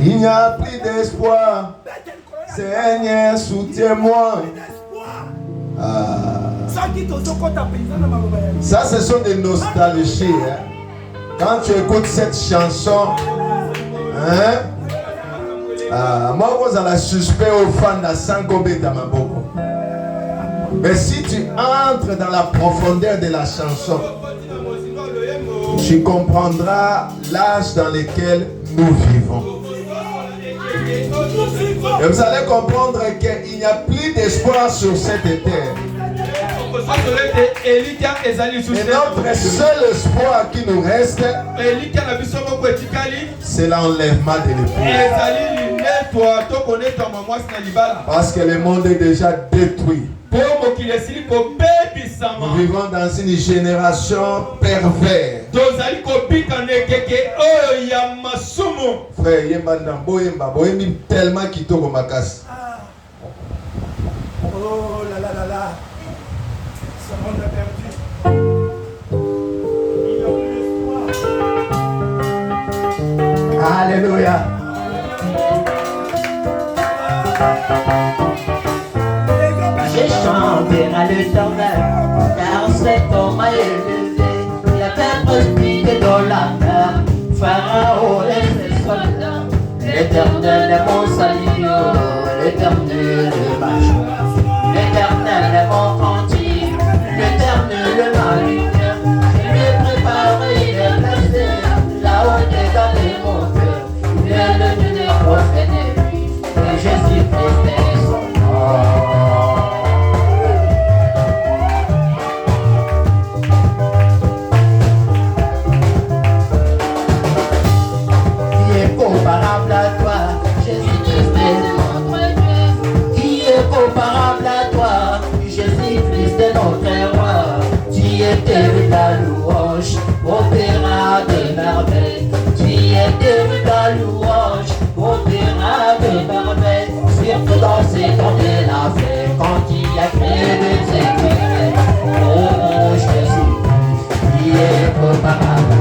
Il n'y a plus d'espoir. Seigneur, soutiens-moi. Ça, ce sont des nostalgies. Hein? Quand tu écoutes cette chanson, hein? Moi, vous allez suspect aux fans de Sangobe Tamaboko. Mais si tu entres dans la profondeur de la chanson, tu comprendras l'âge dans lequel nous vivons. Et vous allez comprendre qu'il n'y a plus d'espoir sur cette terre. Et notre seul espoir qui nous reste, c'est l'enlèvement de l'épée. Parce que le monde est déjà détruit. Nous vivons dans une génération perverse. Frère, tellement kitoko makasi. Oh là là là là. Ce monde a perdu. Il n'y a plus d'espoir. Alléluia. J'ai chanté à l'Éternel, car cet homme m'a élevé. Il a fait prospérer dans la mer, Pharaon et ses soldats. L'Éternel est mon salut, l'Éternel est ma joie. L'Éternel est mon cantique, l'Éternel est ma lumière. Je lui ai préparé, il est placé, là-haut dans les monteurs. Il est le numéro ennemi, et Jésus-Christ est son nom. Comparable à toi, Jésus-Christ est notre Dieu. Qui est comparable à toi, Jésus-Christ est notre roi. Tu étais la louange, opéra de merveille. Tu étais la louange, opéra de merveille. Surtout dans ces temps de la fête, quand il y a créé des éclairs. Oh Jésus, qui est comparable.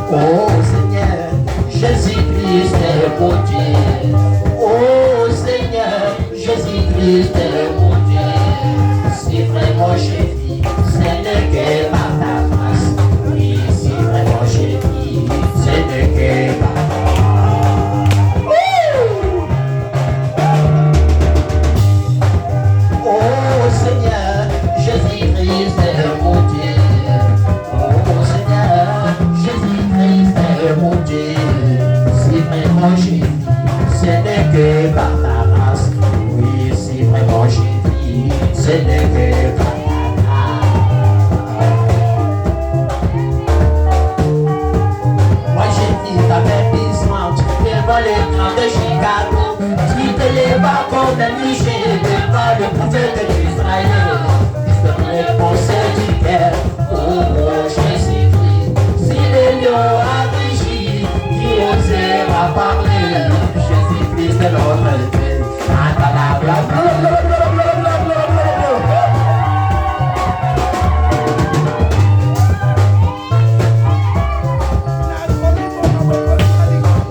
Oh Seigneur, Jésus-Christ est mon Dieu. Oh Seigneur, Jésus-Christ est mon Dieu. Si vraiment j'ai dit, ce n'est que par ta grâce. Oui, si vraiment j'ai dit, ce n'est que par ta grâce. Oh Seigneur, Jésus-Christ est mon Dieu. Oh Seigneur, Jésus-Christ est mon Dieu. Si vraiment j'ai dit, ce n'est que par ta grâce. Oui, si vraiment j'ai dit, ce n'est que par ta grâce. Moi j'ai dit ta baptismante devant l'écran de Chicago. Tu te lèves comme un niché devant le prophète d'Israël. Sur les pensées du cœur, oh Jésus-Christ. Si les lions agrégis, qui osera parler, Jésus-Christ est notre Dieu.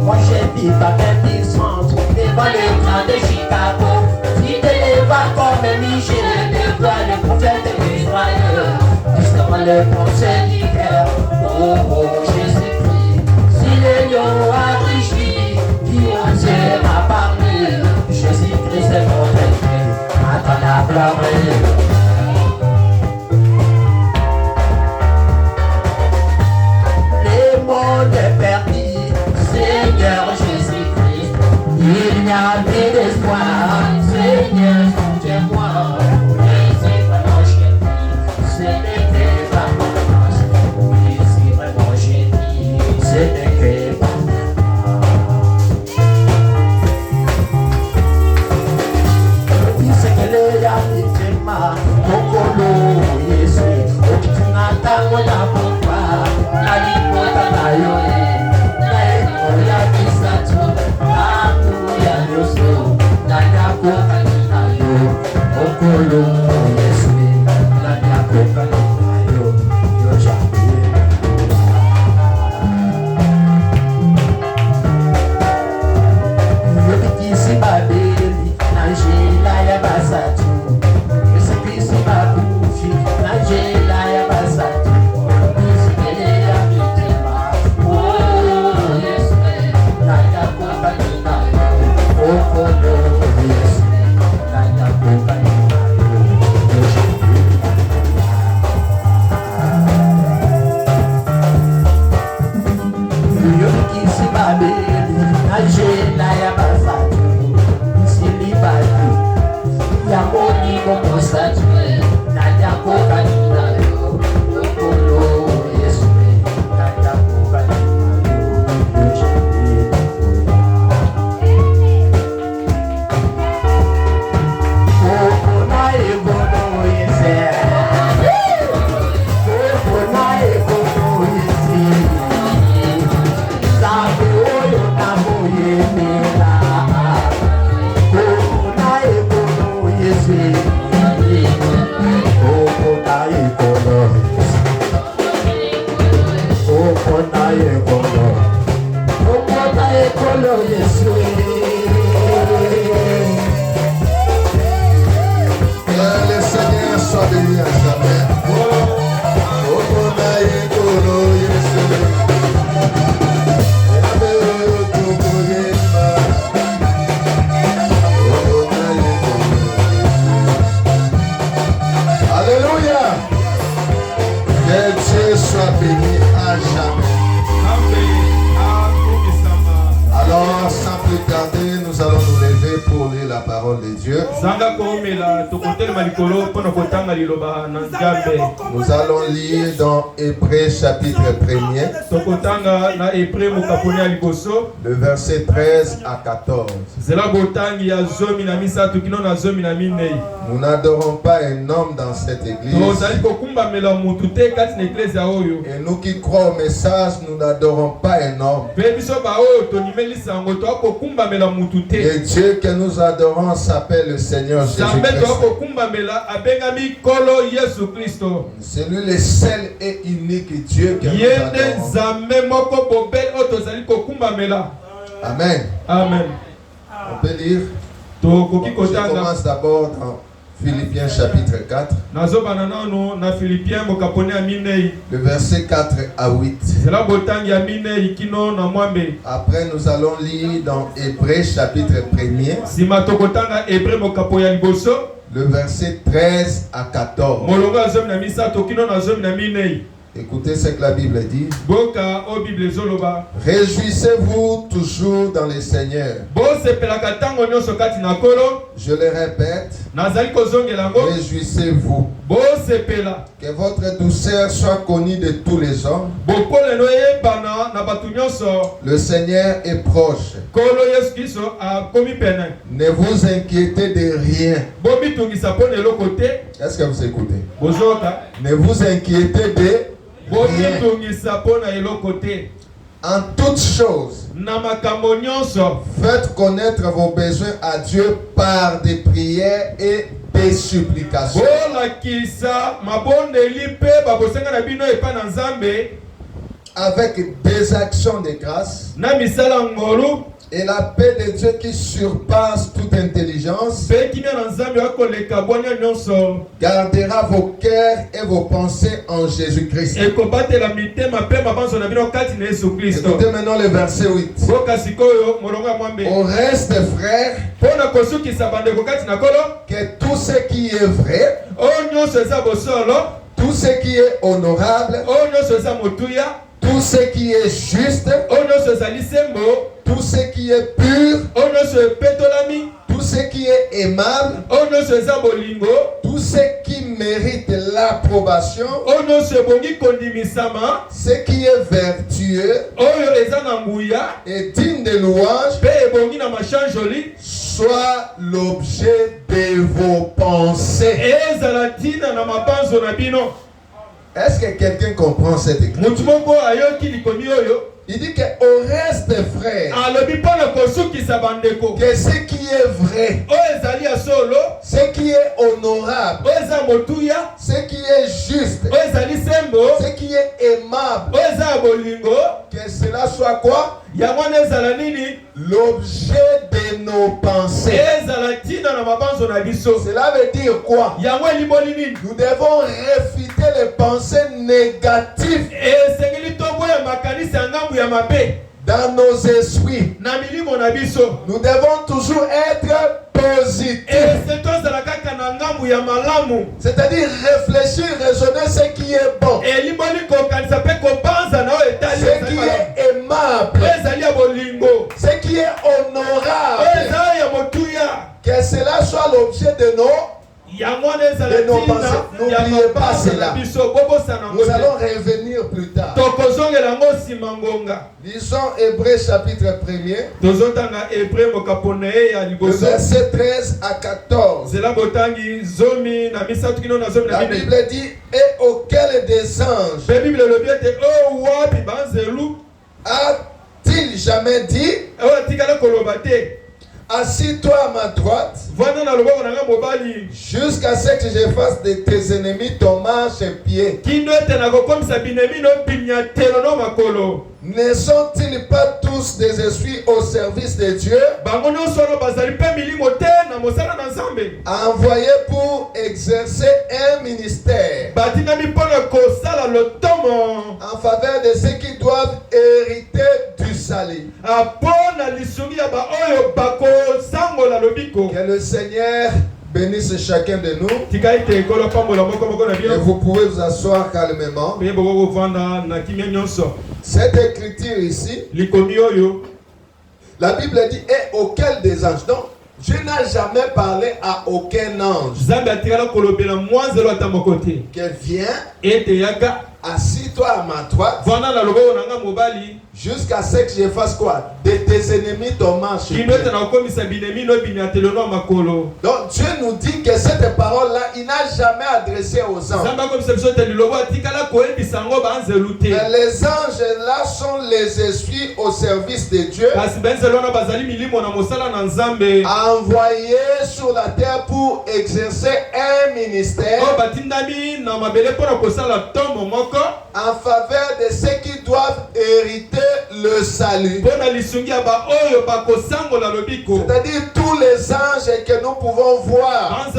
Moi j'ai vu ta main puissante devant l'écran de Chicago. Tu te lèves comme un Michel devant le prophète d'Israël. Sur les pensées du cœur, oh Jésus-Christ. Si les lions agrégis, qui osera parler, Jésus-Christ est notre Dieu. Attends la gloire. Le monde est perdu, Seigneur Jésus-Christ. Il n'y a plus d'espoir, Seigneur, soutiens-moi. Oui, c'est vraiment j'ai dit, ce n'est que par ta grâce. Oui, c'est vraiment j'ai dit, ce n'est que par ta grâce. Oui, c'est que les Yamitema, Mokolo, Yesu, Okitunata, Monapopa, Nalikota, Nayoe, Naekoya, Kisatu, Nakuya, Yoso, Nayako, Nayo, ekolo Yesu nani akokani yo jambe yobikisi babeli na njela ya basatu yosipisi bakufi na njela ya basatu isikele ya mitema Yesu nani akokani okolo Yesu nani akokani yobikisi babeli na njela ya basatu silibatu ya monimo mosatu nani akokani nayo okolo Yesu nani akokani Le Seigneur soit béni à jamais. Alléluia. Que Dieu soit béni à jamais. Alors, sans plus tarder, nous allons nous lever pour lire la parole de Dieu. Nous allons lire dans Hébreux chapitre 1er, le verset 13 à 14. Nous n'adorons pas un homme dans cette église. Et nous qui croyons au message, nous n'adorons pas un homme. Et Dieu que nous adorons s'appelle le Seigneur Jésus-Christ. C'est lui le seul et unique Dieu que nous adorons. Amen. Amen. On peut lire. Je commence d'abord dans Philippiens chapitre 4. Le verset 4 à 8. Après nous allons lire dans Hébreux chapitre 1er. Le verset 13 à 14. Écoutez ce que la Bible dit. Réjouissez-vous toujours dans le Seigneur. Je le répète. Réjouissez-vous. Que votre douceur soit connue de tous les hommes. Le Seigneur est proche. Ne vous inquiétez de rien. Est-ce que vous écoutez? Ne vous inquiétez de rien. En toutes choses, faites connaître vos besoins à Dieu par des prières et des supplications. Avec des actions de grâce. Et la paix de Dieu qui surpasse toute intelligence gardera vos cœurs et vos pensées en Jésus-Christ. Écoutez maintenant le verset 8. Au reste, frères, que tout ce qui est vrai, tout ce qui est honorable, tout ce qui est juste, tout ce qui est pur, tout ce qui est aimable, tout ce qui mérite l'approbation, ce qui est vertueux et digne de louange, soit l'objet de vos pensées. Est-ce que quelqu'un comprend cette écriture? Il dit qu'au reste, frère, que ce qui est vrai, ce qui est honorable, ce qui est juste, ce qui est aimable, que cela soit quoi? L'objet de nos pensées. Cela veut dire quoi? Nous devons réfuter les pensées négatives dans nos esprits. Nous devons toujours être positifs. C'est-à-dire réfléchir, raisonner ce qui est bon, ce qui est aimable, ce qui est honorable. Que cela soit l'objet de nos pensées. N'oubliez pas cela. Nous allons revenir plus tard. Lisons Hébreux chapitre 1er, verset 13 à 14. La Bible dit, et auquel des anges a-t-il jamais dit, assis-toi à ma droite, jusqu'à ce que je fasse de tes ennemis ton marchepied. Ne sont-ils pas tous des esprits au service de Dieu, envoyés pour exercer un ministère en faveur de ceux qui doivent hériter du salut? Que le Seigneur bénisse chacun de nous. Et vous pouvez vous asseoir calmement. Cette écriture ici, la Bible dit, et auquel des anges. Donc, Dieu n'a jamais parlé à aucun ange. Que viens, assis-toi à ma droite, jusqu'à ce que je fasse quoi? De tes ennemis ton marchepied. Donc Dieu nous dit que cette parole-là, il n'a jamais adressé aux anges. Mais les anges là sont les esprits au service de Dieu, envoyés sur la terre pour exercer un ministère en faveur de ceux qui doivent hériter le salut. C'est-à-dire tous les anges que nous pouvons voir,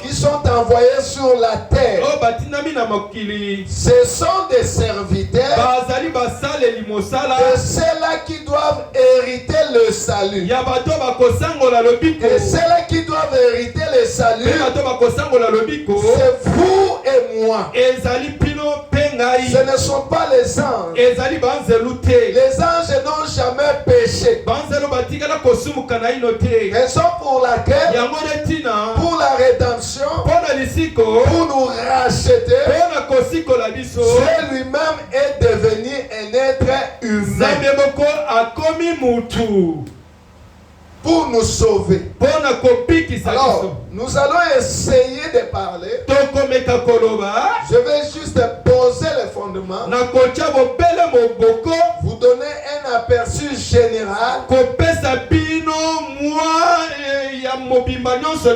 qui sont envoyés sur la terre, ce sont des serviteurs de ceux-là qui doivent hériter le salut. Et ceux-là qui doivent hériter le salut, c'est vous et moi. Ce ne sont pas les anges. Les anges n'ont jamais péché. Raison pour laquelle, pour la rédemption, pour nous racheter, Dieu lui-même est devenu un être humain pour nous sauver. Alors, nous allons essayer de parler. Je vais juste poser les fondements, vous donner un aperçu général sur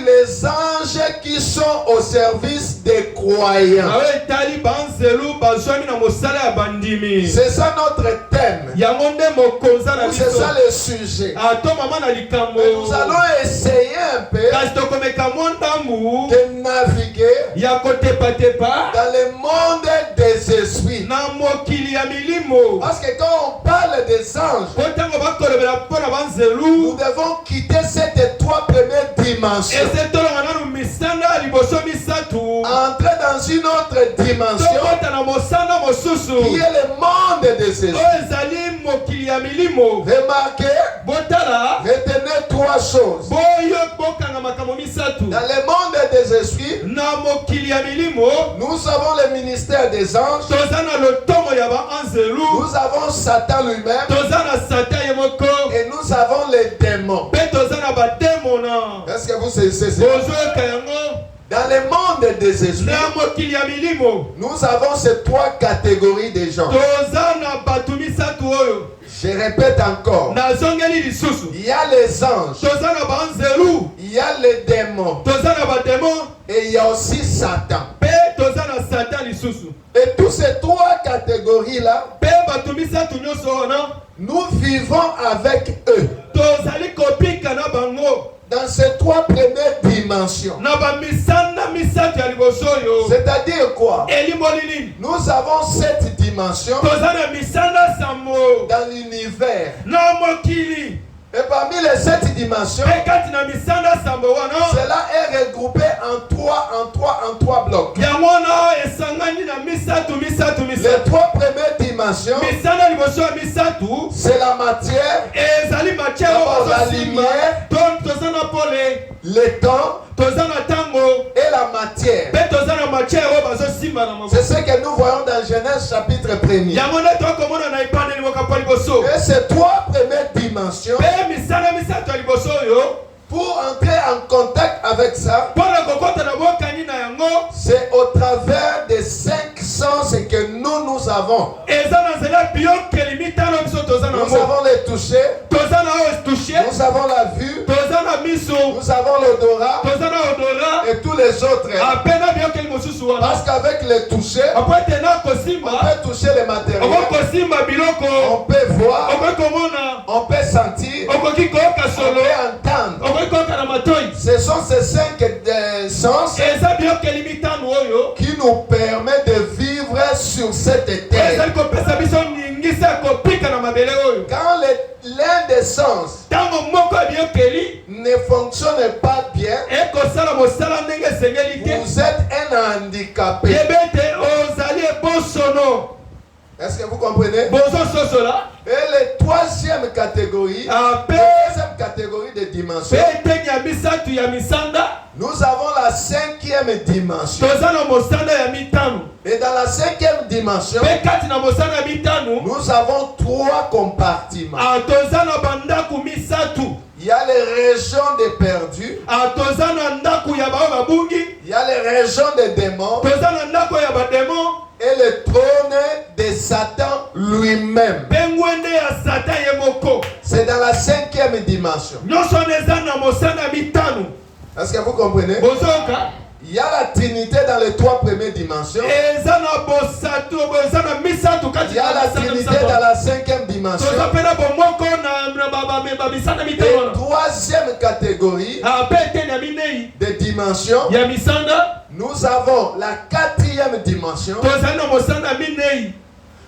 les anges qui sont au service des croyants. C'est ça notre thème. C'est ça le sujet. Mais nous allons essayer un peu de naviguer dans le monde des esprits. Parce que quand on parle des anges, nous devons quitter ces trois premières dimensions, entrer dans une autre dimension qui est le monde des esprits. Remarquez, retenez trois choses. Dans le monde des esprits, nous avons le ministère des anges, nous avons Satan lui-même, et nous avons les démons. Est-ce que vous saisissez? Dans le monde des esprits, nous avons ces 3 catégories de gens. Je répète encore. Il y a les anges. Il y a les démons. Et il y a aussi Satan. Et toutes ces 3 catégories-là, nous vivons avec eux. Dans ces 3 premières dimensions. C'est-à-dire quoi? Nous avons 7 dimensions dans l'univers. Et parmi les 7 dimensions, cela est regroupé en 3 blocs. Les 3 premières dimensions, c'est la matière, la lumière, le temps et la matière. C'est ce que nous voyons dans Genèse chapitre 1er. Et ces 3 premières dimensions, pour entrer en contact avec ça, c'est au travers des 5 sens que nous avons. Nous avons les touchés, nous avons la vue, nous avons l'odorat et tous les autres. Parce qu'avec les touchés, on peut toucher les matériels, on peut voir, on peut sentir, on peut entendre. Ce sont ces 5 sens qui nous permettent de vivre sur cette terre. Quand l'un des sens ne fonctionne pas bien, vous êtes un handicapé. Est-ce que vous comprenez? Et la 3e catégorie, deuxième catégorie de dimension, nous avons la 5e dimension. Et dans la 5e dimension, nous avons 3 compartiments. Il y a les régions des perdus, il y a les régions des démons et le trône de Satan lui-même. C'est dans la 5e dimension. Est-ce que vous comprenez? Il y a la Trinité dans les 3 premières dimensions. Il y a la Trinité dans la 5e dimension. Et 3e catégorie de dimensions, nous avons la 4e dimension.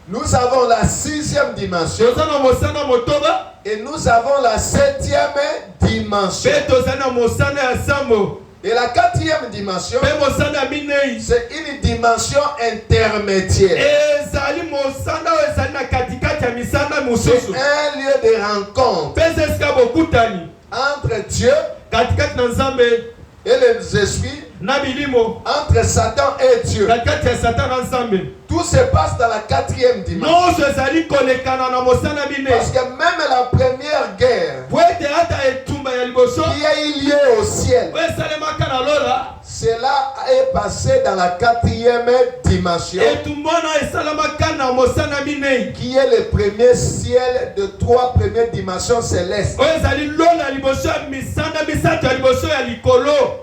Nous avons la 6e dimension. Et nous avons la 7e dimension. Et la 4e dimension, c'est une dimension intermédiaire. C'est un lieu de rencontre entre Dieu et les esprits, entre Satan et Dieu. Tout se passe dans la 4e dimension. Parce que même la première guerre qui a eu lieu au ciel, cela est passé dans la 4e dimension, qui est le premier ciel de 3 premières dimensions célestes.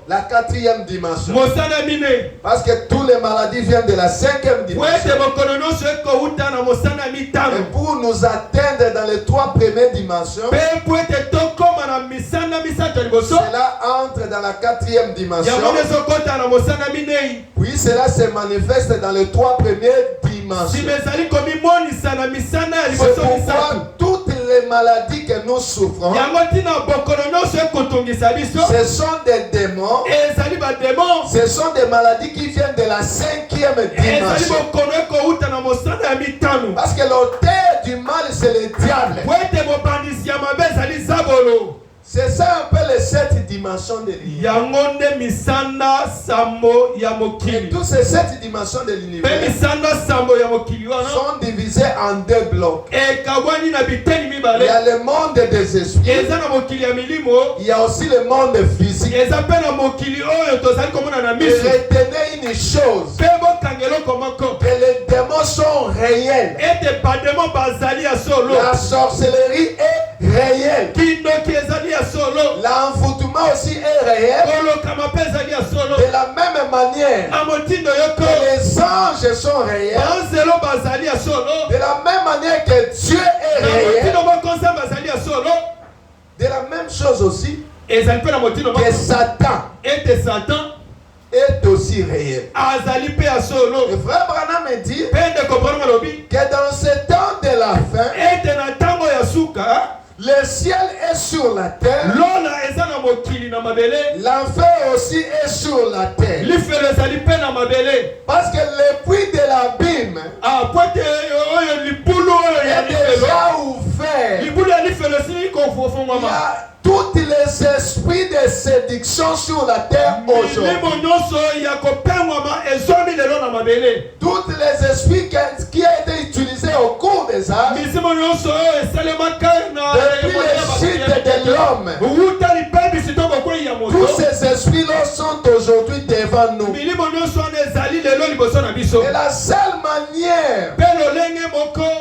La 4e dimension. Parce que toutes les maladies viennent de la 5e dimension. Et pour nous atteindre dans les 3 premières dimensions, cela entre dans la 4e dimension. Puis cela se manifeste dans les 3 premières dimensions. C'est pourquoi toutes les maladies que nous souffrons, ce sont des démons. Ce sont des maladies qui viennent de la 5e dimension. Parce que l'auteur du mal, c'est le diable. C'est ça un peu les 7 dimensions de l'univers. Et toutes ces 7 dimensions de l'univers sont divisées en 2 blocs. Il y a le monde des esprits. Il y a aussi le monde physique. Et retenez une chose, que les démons sont réels. La sorcellerie est réelle. L'envoûtement aussi est réel. De la même manière que les anges sont réels, de la même manière que Dieu est réel, de la même chose aussi que Satan est aussi réel. Le frère Branham me dit que dans ce temps de la fin, le ciel est sur la terre. L'enfer aussi est sur la terre. Parce que le puits de l'abîme est déjà ouvert. Il y a tous les esprits de séduction sur la terre aujourd'hui. Tous les esprits qui ont été utilisés au cours des âges, depuis les chutes de l'homme, tous ces esprits-là sont aujourd'hui devant nous. Et la seule manière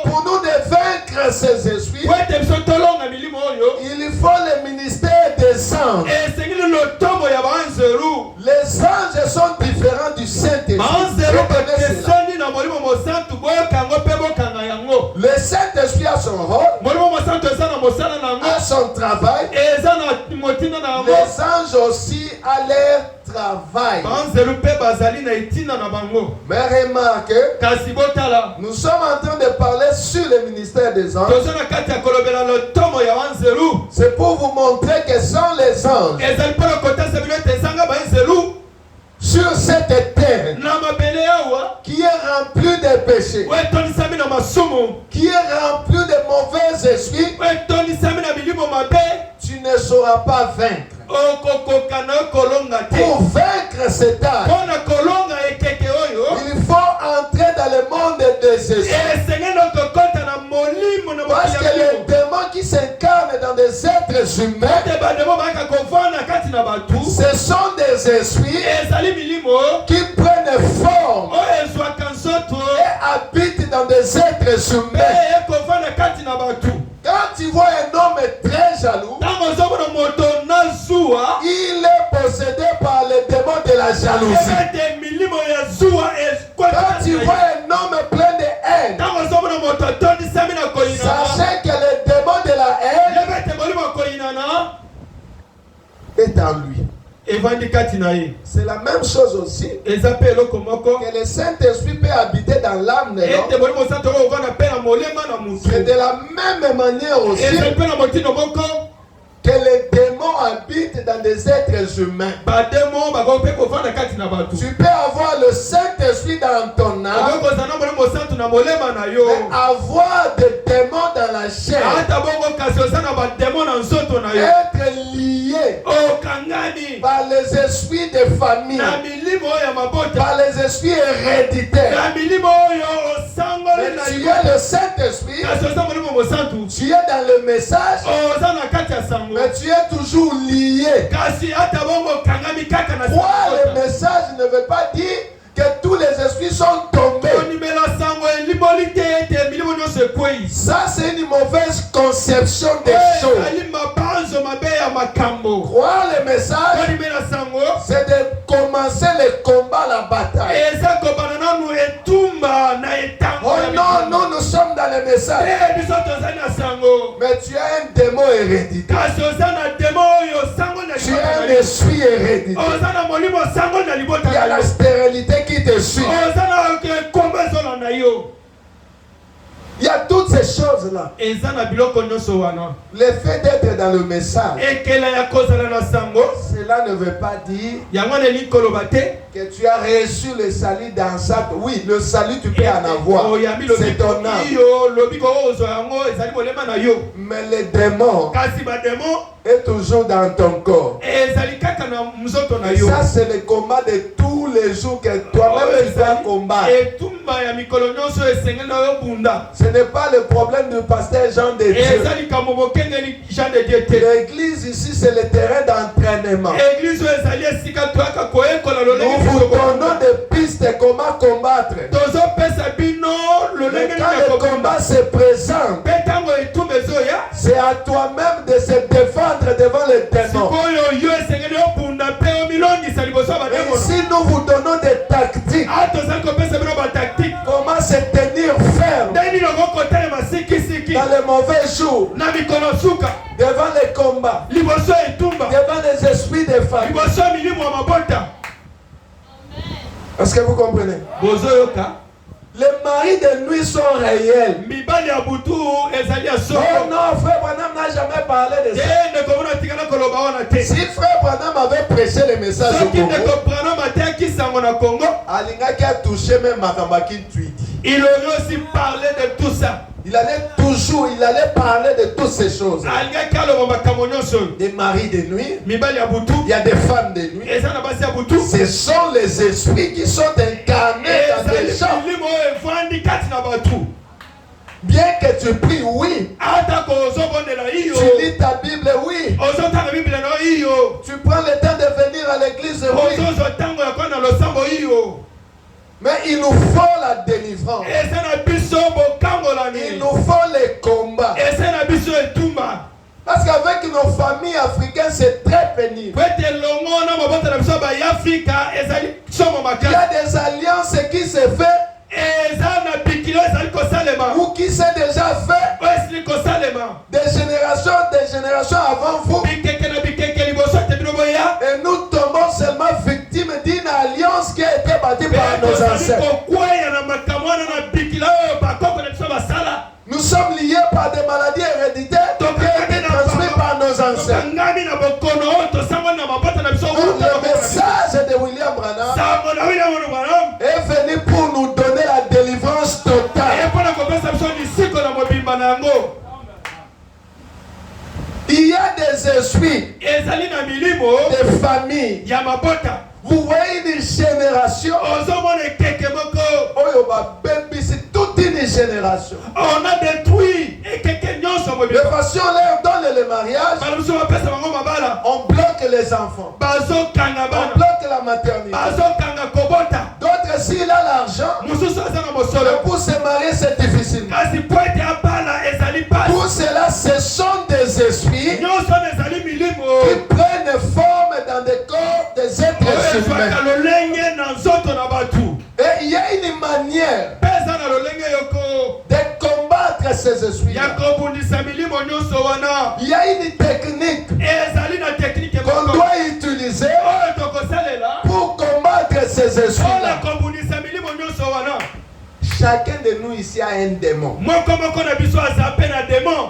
pour nous de vaincre ces esprits, il faut le ministère des anges. Les anges sont différents du Saint-Esprit. Le Saint-Esprit a son rôle, a son travail. Les anges aussi a leur travail. Mais remarquez, nous sommes en train de parler sur le ministère des anges. C'est pour vous montrer que sont les anges sur cette terre qui est remplie de péchés, qui est remplie de mauvais esprits. Tu ne sauras pas vaincre. Pour vaincre cet âge, il faut entrer dans le monde des esprits. Parce que les démons qui s'incarnent dans des êtres humains, ce sont des esprits qui prennent forme et habitent dans des êtres humains. Quand tu vois un homme très jaloux, il est possédé par les démons de la jalousie. Quand tu vois un homme plein de haine, sachez que le démon de la haine est en lui. C'est la même chose aussi que le Saint-Esprit peut habiter dans l'âme de l'homme. C'est de la même manière aussi que les démons habitent dans des êtres humains. Tu peux avoir le Saint-Esprit dans ton âme, mais avoir des démons dans la chair, être lié par les esprits de famille, par les esprits héréditaires. Mais tu es le Saint-Esprit, tu es dans le message, mais tu es toujours lié. Croire le message ne veut pas dire que tous les esprits sont tombés. Ça, c'est une mauvaise conception des choses. Croire le message, c'est de commencer le combat, la bataille. Oh non, nous sommes dans le message. Mais tu as un démon héréditaire. Tu as un esprit héréditaire. Il y a la stérilité qui te suit. Il y a toutes ces choses-là, eza na biloko nyonso wana le fait d'être dans le message, ekela ya kozala na sango cela ne veut pas dire yango nelingi koloba te que tu as reçu le salut dans ça. Oui, le salut tu peux en avoir. oyambi C'est ton âme. yo lobi ko ozwa yango ezali bolema na yo Mais le démon kasi bademo est toujours dans ton corps. ezali kaka na mzoto na Et yo ça, c'est le combat de tous les jours que toi-même tu dois combattre. etumba ya mikolo nyonso esengeli na yo bunda Ce n'est pas le problème du pasteur Jean de Dieu. eza likambo bokengeli Jean de Dieu te L'église ici, c'est le terrain d'entraînement. église oyo ezali esika toyaka koyekola Nous lolenge vous donnons des pistes comment combattre. tozopesa bino Mais lolenge quand le combat se présente, mpe ntango etumba ezoya c'est à toi-même de se défendre devant les démons. sikoyo yo esengeli obunda mpe omilongisa liboso ya Et bademo ici, nous vous donnons des tactiques. tozali kopesa bino batactique Comment se tenir ferme ndeni lokokotelema sikisiki dans les mauvais jours, na mikolo suka devant les combats, liboso ya etumba devant les esprits de famille. liboso ya milimo ya mabota Est-ce que vous comprenez? bozoyoka Les maris de nuit sont réels. mibali ya butu ezali ya Oh soko non, frère Branham n'a jamais parlé de ça. ndeko mona tikala koloba wana te Si frère Branham avait prêché le message au soki Congo, ndeko branam atiaki sango na congo Alingaki a touché même Makambaki Tweedy. il aurait aussi parlé de tout ça Il allait parler de toutes ces choses. alingaki aloba makambo nyonso Des maris de nuit, mibali ya butu il y a des femmes de nuit. eza na basi ya butu Ce sont les esprits qui sont incarnés dans des ezali gens. milimo oyo evandi kati na batu Bien que tu pries, oui. atako ozobondela iyo Tu lis ta Bible, oui. ozotanga biblia na iyo Tu prends le temps de venir à l'église, oui. ozozwa ntango ya kona losambo iyo Mais il nous faut la délivrance. eza na biso Il bokangolani nous faut les combats. eza na biso etumba Parce qu'avec nos familles africaines, c'est très pénible. po ete longo na mabota na biso bayafrika ezali somo Il y makasi a des alliances qui se font eza na bikilo ezali kosalema ou qui s'est déjà fait oyo esili kosalema des générations avant vous. bikeke na bikeke liboso ete bino boya Et nous tombons seulement victimes d'une alliance qui a été bâtie par nos ezali ancêtres. kokweya na makambo wana na bikila oyo bakoko na biso basala Nous sommes liés par des maladies héréditaires qui ont été transmises par nos ancêtres. tokangami na bokono oyo tosangwani na mabota na biso Donc, le message de William Branham sango na wina mono branam est venu pour nous donner la délivrance totale. mpona kopesa biso lisiko na mobimba na yango Il y a des esprits, ezali na milimo des familles. ya mabota Vous voyez une génération. ozomona ekeke moko Oyo babembi, c'est toute une génération. on a détruit ekeke nyonso De mobimba façon, on leur donne le mariage, bana biso bapesa bango mabala on bloque les enfants, bazokanga on bana bloque la maternité. bazokanga kobota D'autres, s'il a l'argent, mosusu aza na mais mosolo pour se marier, c'est difficile. kasi po ete abala ezali pasi Pour cela, ce sont des esprits nyonso na ezali milimo qui prennent forme dans des corps des oyo êtres ezwaka humains. lolenge na nzoto na batu Et il y a une manière mpe eza na lolenge yoko de combattre ces esprits. ya kobundisa milimo nyonso wana Il y a une technique ezali na teknike qu'on moko doit utiliser oyo tokosalela pour combattre ces mpona esprits-là. kobundisa milimo nyonso wana Chacun de nous ici a un démon. moko na biso aza mpe na demon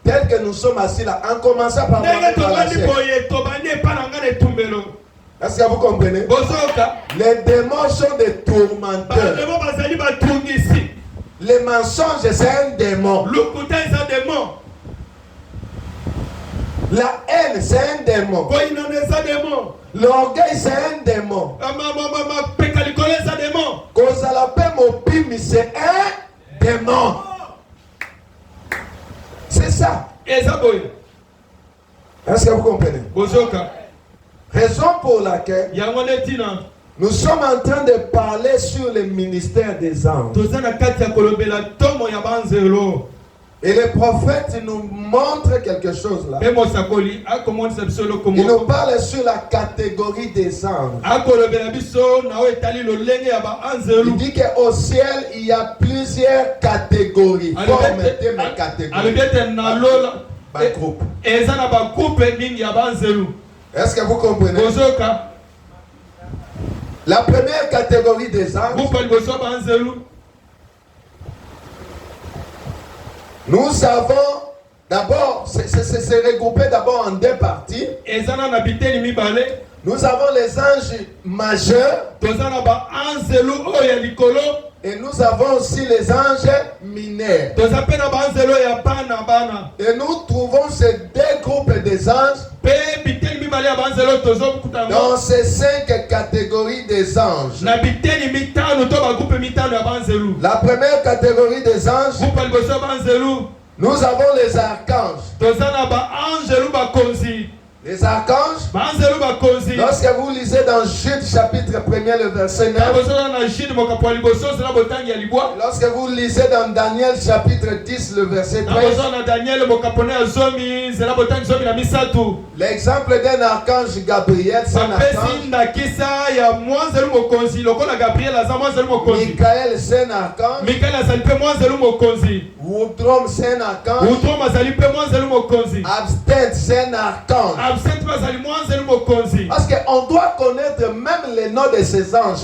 Tel que nous sommes assis là, en commençant par ndenge moi-même à la tobandi chair. boye tobandi epa na nga na etumbelo Est-ce que vous comprenez? bozoyoka Les démons sont des tourmenteurs. bademo bazali batungisi Les mensonges, c'est un démon. lukuta eza demon La haine, c'est un démon. koinana eza demon L'orgueil, c'est un démon. mapeka likolo eza demon Kozala pe mopimi, c'est un démon. C'est ça. eza boye Est-ce que vous comprenez? bozoyoka Raison pour laquelle yango nde ntina nous sommes en train de parler sur le ministère des anges. toza na kati ya kolobela ntongo ya banzelo Et le prophète nous montre quelque chose là. mpe mosakoli akomonisa biso eloko Il nous moko parle sur la catégorie des anges. akolobela biso na oyo etali lolenge ya Il baanzelu dit qu'au ciel, il y a plusieurs catégories. Forme de mes alobi catégories. ete na lola Par groupe. eza na bagroupe mingi ya banzelu Est-ce que vous comprenez? bozoyoka La première catégorie des anges, groupe ya liboso ya banzelu Nous avons d'abord, c'est regroupé d'abord en deux parties. Nous avons les anges majeurs et nous avons aussi les anges mineurs. Et nous trouvons ces deux groupes des anges dans ces 5 catégories des anges. La première catégorie des anges, nous avons les archanges. Les archanges, lorsque vous lisez dans Jude chapitre 1er le verset 9, lorsque vous lisez dans Daniel chapitre 10 le verset 13, l'exemple d'un archange Gabriel, c'est un archange. Michael, c'est un archange. Woodrom, c'est un archange. Abstent, c'est un archange. Parce qu'on doit connaître même les noms de ces anges.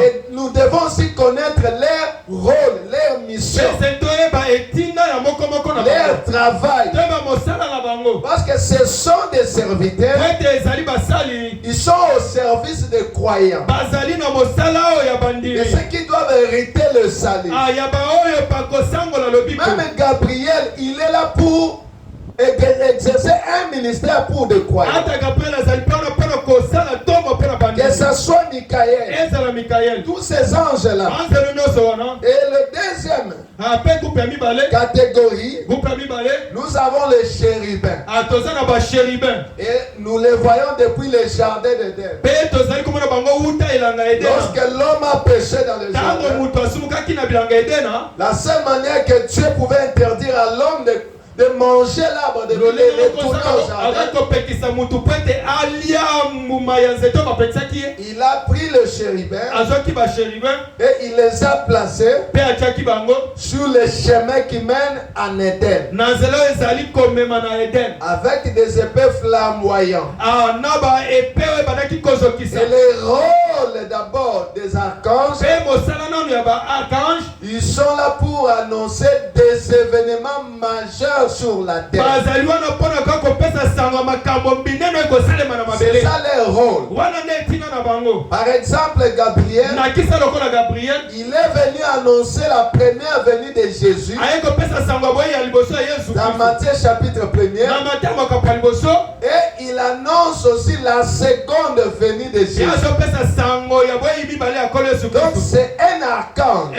Et nous devons aussi connaître leur rôle, leur mission, leur travail. Parce que ce sont des serviteurs. Ils sont au service des croyants. Et ceux qui doivent hériter le salut. Même Gabriel, il est là pour exercer un ministère pour des croyants. Que ce soit Michael, tous ces anges-là. Et le deuxième catégorie, nous avons les chérubins. Et nous les voyons depuis le jardin d'Éden. Lorsque l'homme a péché dans le jardin, la seule manière que Dieu pouvait interdire à l'homme de manger l'arbre, de le retourner au jardin, il a pris le chérubin et il les a placés sur le chemin qui mène en Éden, avec des épées flamboyantes. Et le rôle d'abord des archanges, ils sont là pour annoncer des événements majeurs sur la terre. C'est ça leur rôle. Par exemple, Gabriel, il est venu annoncer la première venue de Jésus dans Matthieu chapitre 1er. Et il annonce aussi la seconde venue de Jésus. Donc c'est un archange.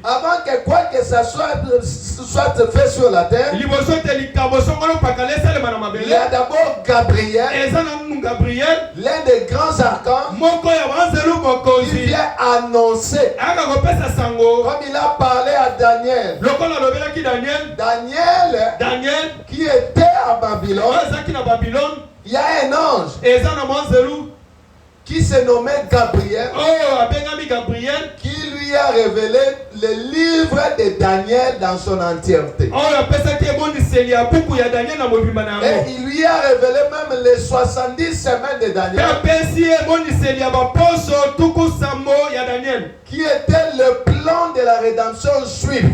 Avant que quoi que ça soit fait sur la terre, il y a d'abord Gabriel, l'un des grands archanges, qui vient annoncer, comme il a parlé à Daniel, qui était à Babylone. Il y a un ange qui se nommait Gabriel, qui lui a révélé le livre de Daniel dans son entièreté. Et il lui a révélé même les 70 semaines de Daniel, qui était le plan de la rédemption juive.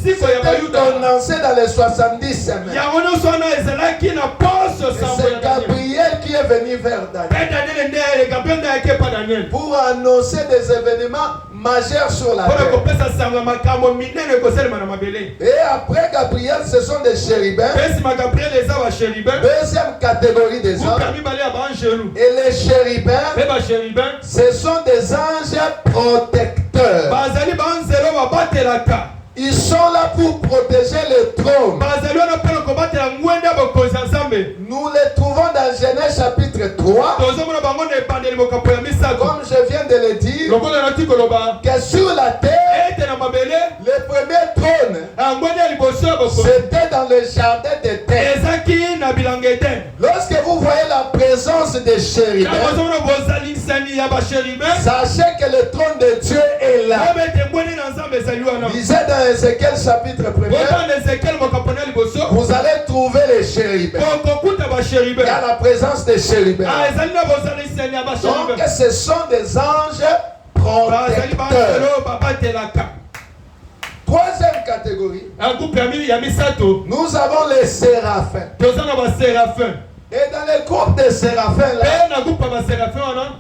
C'était condensé dans les 70 semaines. C'est Gabriel qui est venu vers Daniel pour annoncer des événements majeurs sur la terre. Et après Gabriel, ce sont des chérubins. Deuxième catégorie des anges. Et les chérubins, ce sont des anges protecteurs. Ils sont là pour protéger le trône. Nous les trouvons dans Genèse chapitre 3. Comme je viens de le dire, que sur la terre, le premier trône, c'était dans le jardin d'Éden. Lorsque vous voyez la présence des chérubins, sachez que le trône de Dieu est là. Lisez dans Ézéchiel chapitre 1er, vous allez trouver les chérubins. Il y a la présence des chérubins. Donc ce sont des anges protecteurs. Troisième catégorie, nous avons les séraphins. Et dans le groupe des séraphins, là,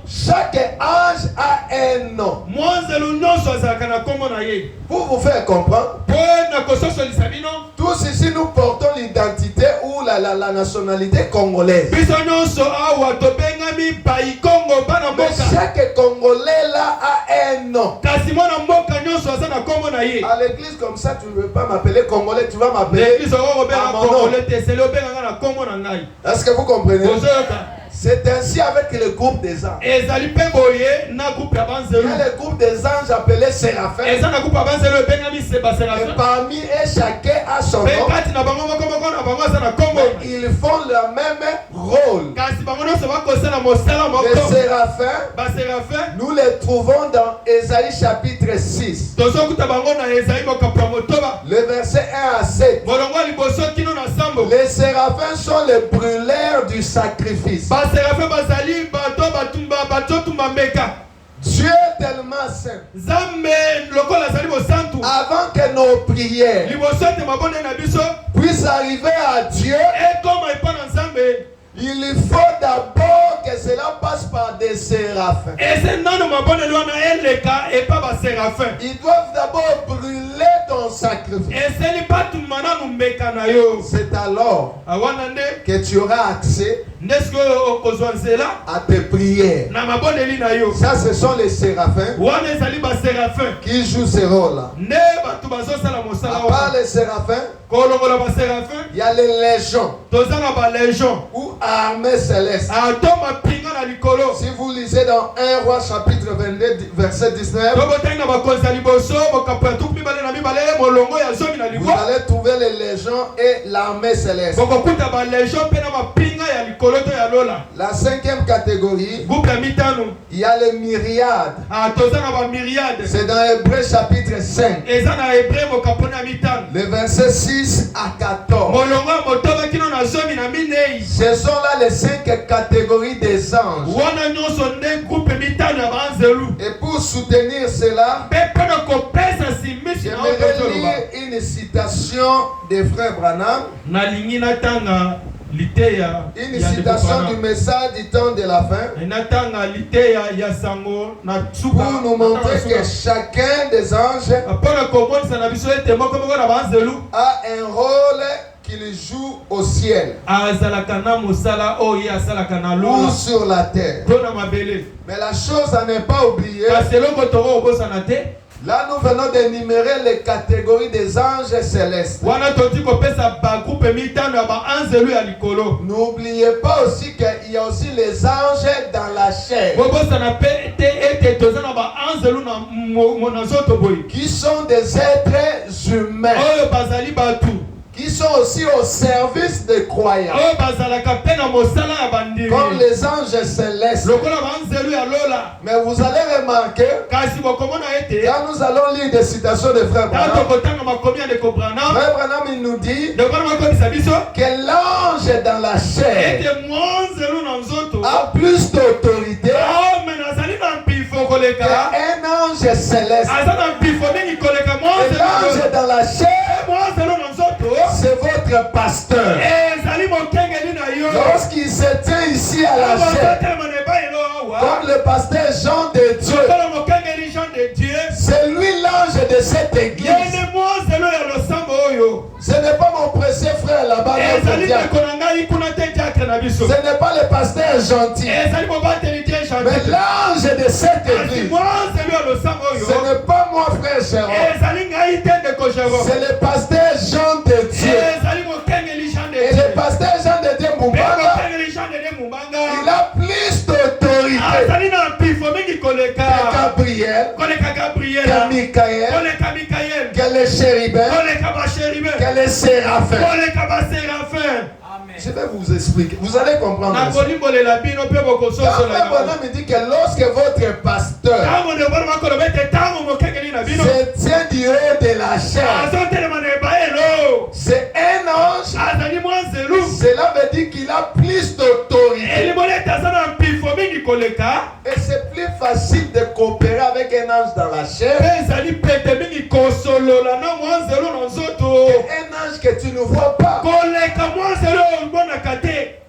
chaque ange a un nom. Pour vous faire comprendre, tous ici nous portons l'identité ou la nationalité congolaise. Mais chaque Congolais là a un nom. À l'église comme ça, tu ne veux pas m'appeler Congolais, tu vas m'appeler à mon nom. Est-ce que vous comprenez? C'est ainsi avec le groupe des anges. Il y a le groupe des anges appelé séraphins. Et parmi eux, chacun a son nom. Mais ils font le même rôle. Les séraphins, nous les trouvons dans Ésaïe chapitre 6. Le verset 1 à 7. Les séraphins sont les brûleurs du sacrifice. Dieu est tellement saint. Avant que nos prières puissent arriver à Dieu, il faut d'abord que cela passe par des séraphins. Ils doivent d'abord brûler ton sacrifice. C'est alors que tu auras accès à tes prières. Ça, ce sont les séraphins qui jouent ce rôle-là. À part les séraphins, il y a les légions ou armées célestes. Si vous lisez dans 1 Roi chapitre 22 verset 19, vous allez trouver les légions et l'armée céleste. La cinquième catégorie, il y a les myriades. C'est dans Hébreux chapitre 5, le verset 6 à 14. Ce sont là les 5 catégories des anges. Et pour soutenir cela, j'aimerais lire une citation de frère Branham. Une citation du message du temps de la fin pour nous montrer que chacun des anges a un rôle qu'il joue au ciel ou sur la terre. Mais la chose à ne pas oublier, là, nous venons d'énumérer les catégories des anges célestes. N'oubliez pas aussi qu'il y a aussi les anges dans la chair, qui sont des êtres humains, qui sont aussi au service des croyants, comme les anges célestes. Mais vous allez remarquer, quand nous allons lire des citations de Frère Branham, Frère Branham il nous dit que l'ange dans la chair a plus d'autorité qu'un ange céleste. Et l'ange dans la chair, c'est votre pasteur. Lorsqu'il se tient ici à la chair, comme le pasteur Jean de Dieu, c'est lui l'ange de cette église. Ce n'est pas mon précieux frère là-bas. Ce n'est pas le pasteur gentil. Mais l'ange de cette église, ce n'est pas moi frère Jérôme. C'est le pasteur Jean de Dieu. Et le pasteur Jean de Dieu Moumbanga, il a plus d'autorité que Gabriel, que Michael, que les chérubins, que les séraphins. Je vais vous expliquer. Vous allez comprendre. Quand Frère Branham me dit que lorsque votre pasteur se tient du haut de la chair, c'est un ange. Cela veut dire qu'il a plus d'autorité. Et c'est plus facile de coopérer avec un ange dans la chair Pe ezali pete mingi kosolola na mwanzelo na nzoto. qu'un ange que tu ne vois pas. Koleka mwanzelo omonaka te.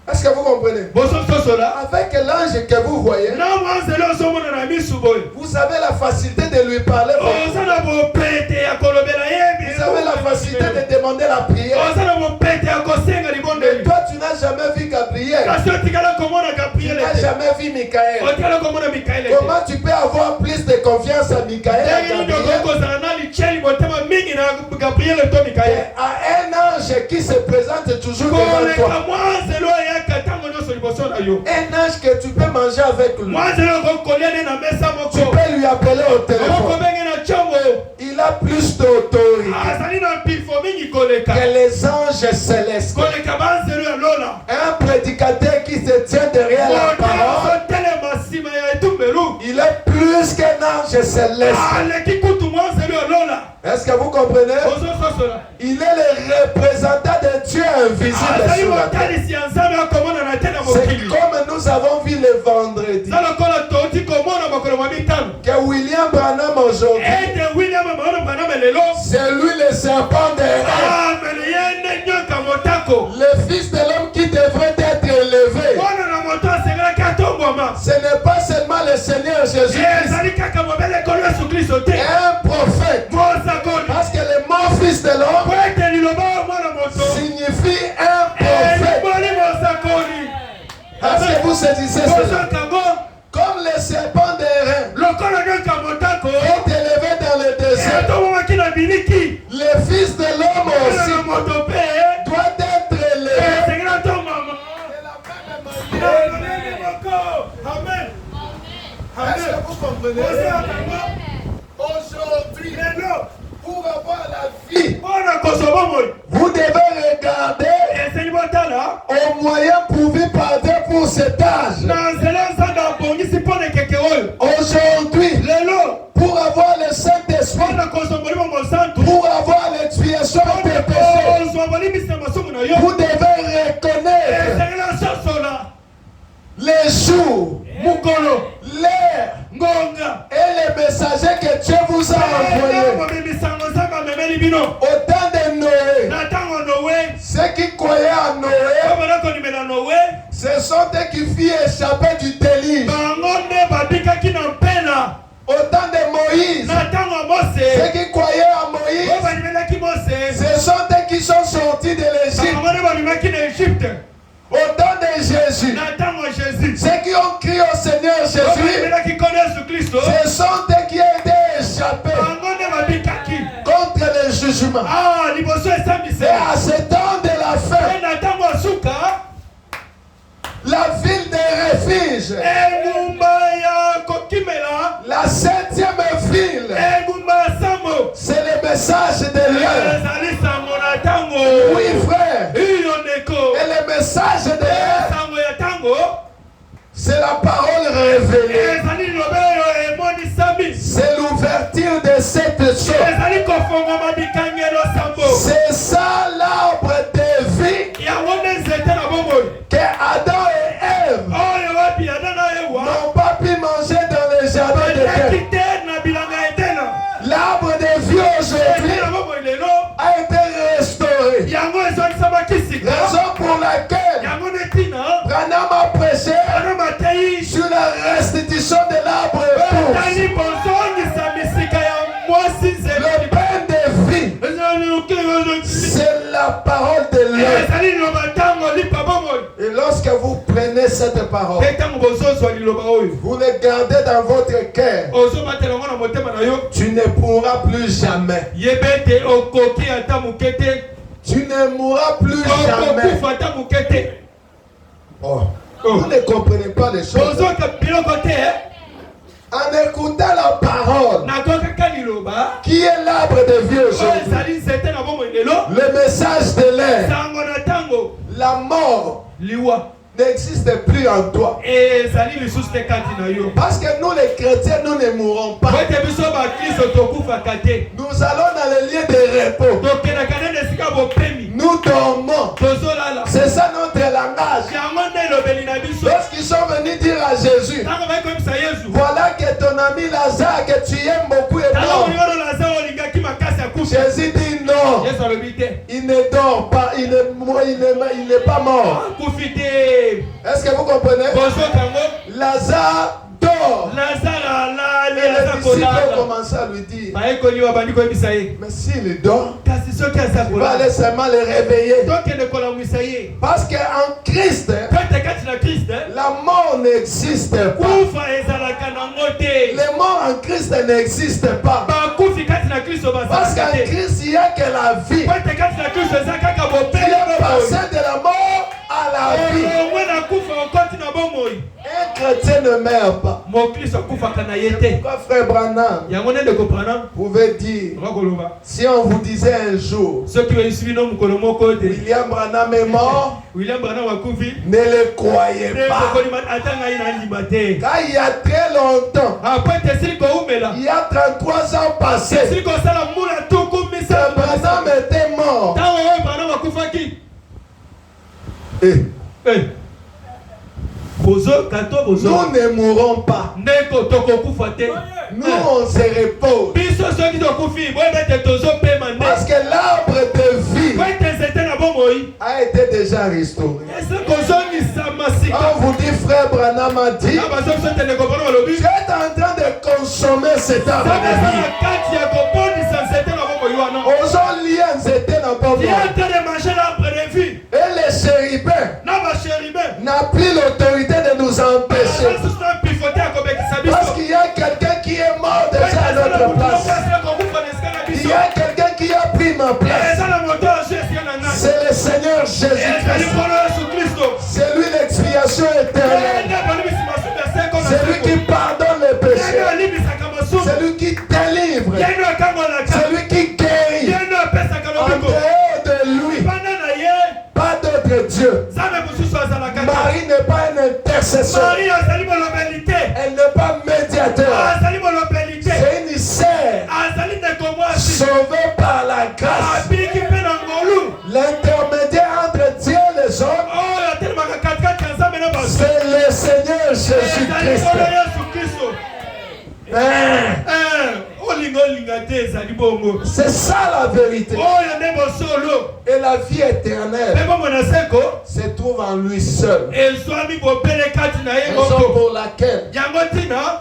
Est-ce que vous comprenez? Bosososola. Avec l'ange que vous voyez, Na mwanzelo ozomona na misu boye. vous avez la facilité de lui parler. Oza na bopete ya kolobela ye. Vous avez la facilité de demander la prière. Oza na bopete ya kosenga Mais libondeli. toi, tu n'as jamais vu Gabriel. Kasi otikala komona Tu Gabriel n'as te. jamais vu Michael. Otikala komona Mikael te. Comment tu peux avoir plus de confiance à Michael à Ndenge nini Gabriel okozala na licheli motema mingi na Gabriel to Mikael. à un ange qui se présente toujours devant Koleka toi? mwanzelo ayaka ntango nyonso liboso na yo. Un ange que tu peux manger avec lui. Mwanzelo okokolia ne na mesa Tu moko. peux lui appeler au téléphone. Okobenge na chombo. Il a plus d'autorité Azali na mpifo mingi koleka. que les anges célestes. Koleka banzelo ya lola. Un prédicateur qui se tient derrière la parole, Otelema nsima ya etumbelu. il est plus qu'un ange céleste. Aleki kutu mwanzelo ya lola. Est-ce que vous comprenez? Ozososola. Il est le représentant de Dieu invisible Azali sur la terre. motalisi ya nzambe akomona na te na C'est mokili. comme nous avons vu le vendredi Nalokola toti komona makolo ma mitano. que William Branham aujourd'hui, Ete William maona Branham lelo. c'est lui le serpent des reins, Ah, mele yende nyoka motako. le fils de l'homme qui devrait être élevé. Mwana na moto asengelaki atombwama. Ce n'est pas seulement le Seigneur Jésus-Christ, Ezali kaka mobele ekolo Yesu Kristo te. un prophète. Mosakoli. Parce que le mot fils de l'homme Po ete liloba ya mwana moto. signifie un prophète. Eliboli mosakoli. Est-ce que vous saisissez cela? Bosokango. Comme le serpent des reins Lokola nyoka motako. est élevé dans le désert, Etomomaki na biliki. le fils de l'homme Mwana aussi na moto pe. doit être élevé. Esengeli atombwama. Eloleli moko. Amen. Est-ce Amen. que vous comprenez? Bosokango. Aujourd'hui, Lelo. pour avoir la vie, Mwana kosoba moi. vous devez regarder Esengeli botala. au moyen pourvu par Dieu pour cet âge. Na nzela nzambe abongisi mpo na ekeke oyo. Aujourd'hui, Lelo. pour avoir le Saint-Esprit, Mpo na kosomboli mo mosantu. pour avoir l'expiation des péchés, Kozwa bolibisa masumu na yo. vous devez reconnaître Esengeli asosola. les jours, Mukolo. l'heure Ngonga. et les messagers que Dieu vous a envoyés. Mobibisango nzambe amemeli bino. Au temps de Noé, Na ntango Noe. ceux qui croyaient en Noé, Komona konimela Noe. ce sont eux qui firent échapper du déluge. Bango nde babikaki na mpela. Au temps de Moïse, Na ntango ya ceux Mose. qui croyaient en Oyo Moïse, balimelaki Mose. ce sont eux qui sont sortis de l'Égypte. Bango nde babimaki na Egypte. Au temps de Jésus, Na ntango ya Jésus. ceux qui ont crié au Seigneur Oyo Jésus, balimelaki nkolo Yesu Kristo. ce sont eux qui ont été échappés Bango nde babikaki. contre le jugement. Ah, liboso Et esambise. à ce temps de la fin, Pe na ntango ya suka. la ville de refuge, Engumba ya kokimela. la 7e ville, Engumba ya sambo. c'est le message de l'heure. Ezali sango na ntango. Oui, frère. Iyo ndeko. Et le message de l'heure, Sango ya ntango. c'est la parole révélée. Ezali liloba oyo emonisami. C'est l'ouverture de cette chose. Ezali kofongama bikangelo sambo. C'est ça l'arbre de vie Yango nde nzete na bomoi. que Adam et Ève Oyo wapi Ada na Ewa. n'ont pas pu manger dans le jardin Baliaki d'Éden. te na bilanga etena. L'arbre de vie aujourd'hui Ezali na bomoi lelo. a été restauré. Yango ezongisamaki sika. Raison pour laquelle Yango netina. Branham a prêché Ana matei. sur la restitution de l'arbre épouse. Tali bozongisa misika ya mwasi Le nzete. pain de vie, c'est la parole de l'homme. ezali liloba ntango lipa bomoi. Et lorsque vous prenez cette parole, Mpe ntango bozozwa liloba oyo. vous le gardez dans votre cœur, Ozobatela ngo na motema na yo. tu ne pourras plus jamais. Yeba ete okoki ata moke te. Tu ne mourras plus jamais. Okokufa ata moke te. Oh. Vous ne comprenez pas les choses. Ozoka biloko te. En écoutant la parole, Nakokaka liloba. qui est l'arbre de vie Oyo aujourd'hui, ezali nzete na bomoi lelo. le message de l'air, Sango na ntango. la mort Liwa. n'existe plus en toi. Ezali lisusu te kati na yo. Parce que nous les chrétiens, nous ne mourrons pas. Po ete biso bakristo tokufaka te. Nous allons dans le lieu de repos. Tokendaka nde esika bopemi. Nous dormons. Tozolala. C'est ça notre langage. Yango nde elobeli na biso. Lorsqu'ils sont venus dire à Jésus, Ntango bakoyebisa Yesu. ami Lazare que tu aimes beaucoup est mort. Jésus dit non. Il ne dort pas, il n'est pas mort. Est-ce que vous comprenez? Lazare dort. Et les disciples ont commencé à lui dire, mais s'il dort, tu vas aller seulement le réveiller. Parce qu'en Christ, la mort n'existe pas. Les morts en Christ n'existent pas. Parce qu'en Christ, il n'y a que la vie. Tu es passé de la mort à la vie. Un chrétien ne meurt pas. Pourquoi frère Branham pouvait dire, si on vous disait un jour, William Branham est mort, ne le croyez pas. Car il y a très longtemps, il y a 33 ans passés, Branham était mort. Nous ne mourrons pas. Nous on se repose. Parce que l'arbre de vie a été déjà restauré. Quand vous dites frère Branham a dit, tu es en train de consommer cet arbre de vie. Et les chérubins n'a plus l'autorité de nous empêcher. Parce qu'il y a quelqu'un qui est mort déjà à notre place. Il y a quelqu'un qui a pris ma place. C'est le Seigneur Jésus-Christ. C'est lui l'expiation éternelle. C'est lui qui pardonne les péchés. C'est lui qui délivre. C'est lui qui guérit. En dehors de lui, pas d'autre Dieu. Marie n'est pas un intercesseur. Elle n'est pas médiateur. C'est une sœur sauvée par la grâce. L'intermédiaire entre Dieu et les hommes, c'est le Seigneur Jésus-Christ. C'est ça la vérité. Et la vie éternelle se trouve en lui seul. Raison pour laquelle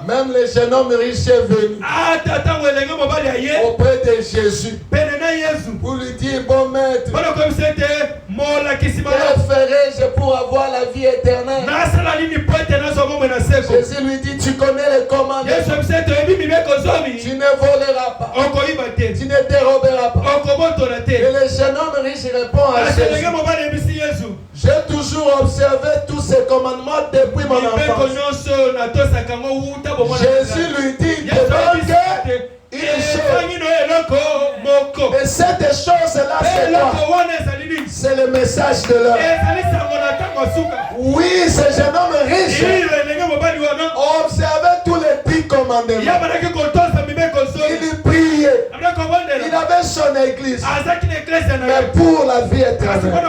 même le jeune homme riche est venu auprès de Jésus pour lui dire, bon maître, que ferais-je pour avoir la vie éternelle? Jésus lui dit, tu connais les commandements. Tu ne voleras pas. Tu ne déroberas pas. Et le jeune homme riche répond à Jésus, j'ai toujours observé tous ces commandements depuis mon enfance. Jésus lui dit, et cette chose-là, c'est quoi? C'est le message de l'heure. Oui, ce jeune homme riche observait tous les 10 commandements. Il priait. Il avait son église. Mais pour la vie éternelle,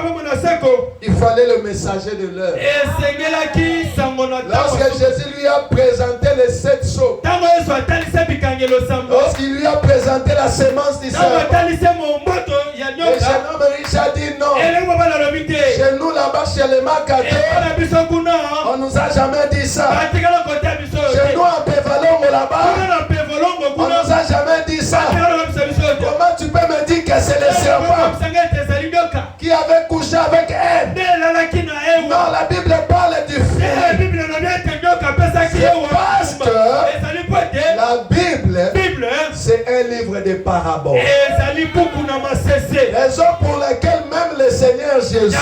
il fallait le messager de l'heure. Lorsque Jésus lui a présenté les 7 sceaux, lorsqu'il lui a présenté la sémence du serpent, le jeune homme riche a dit non. Chez nous là-bas, chez les Makato, on nous a jamais dit ça. Chez nous à Pévalongo là-bas, on nous a jamais dit ça. Comment tu peux me dire que c'est le serpent qui avait couché avec elle? Non, la Bible parle du fils. Parce que la Bible, c'est un livre de paraboles. Raison pour laquelle même le Seigneur Jésus,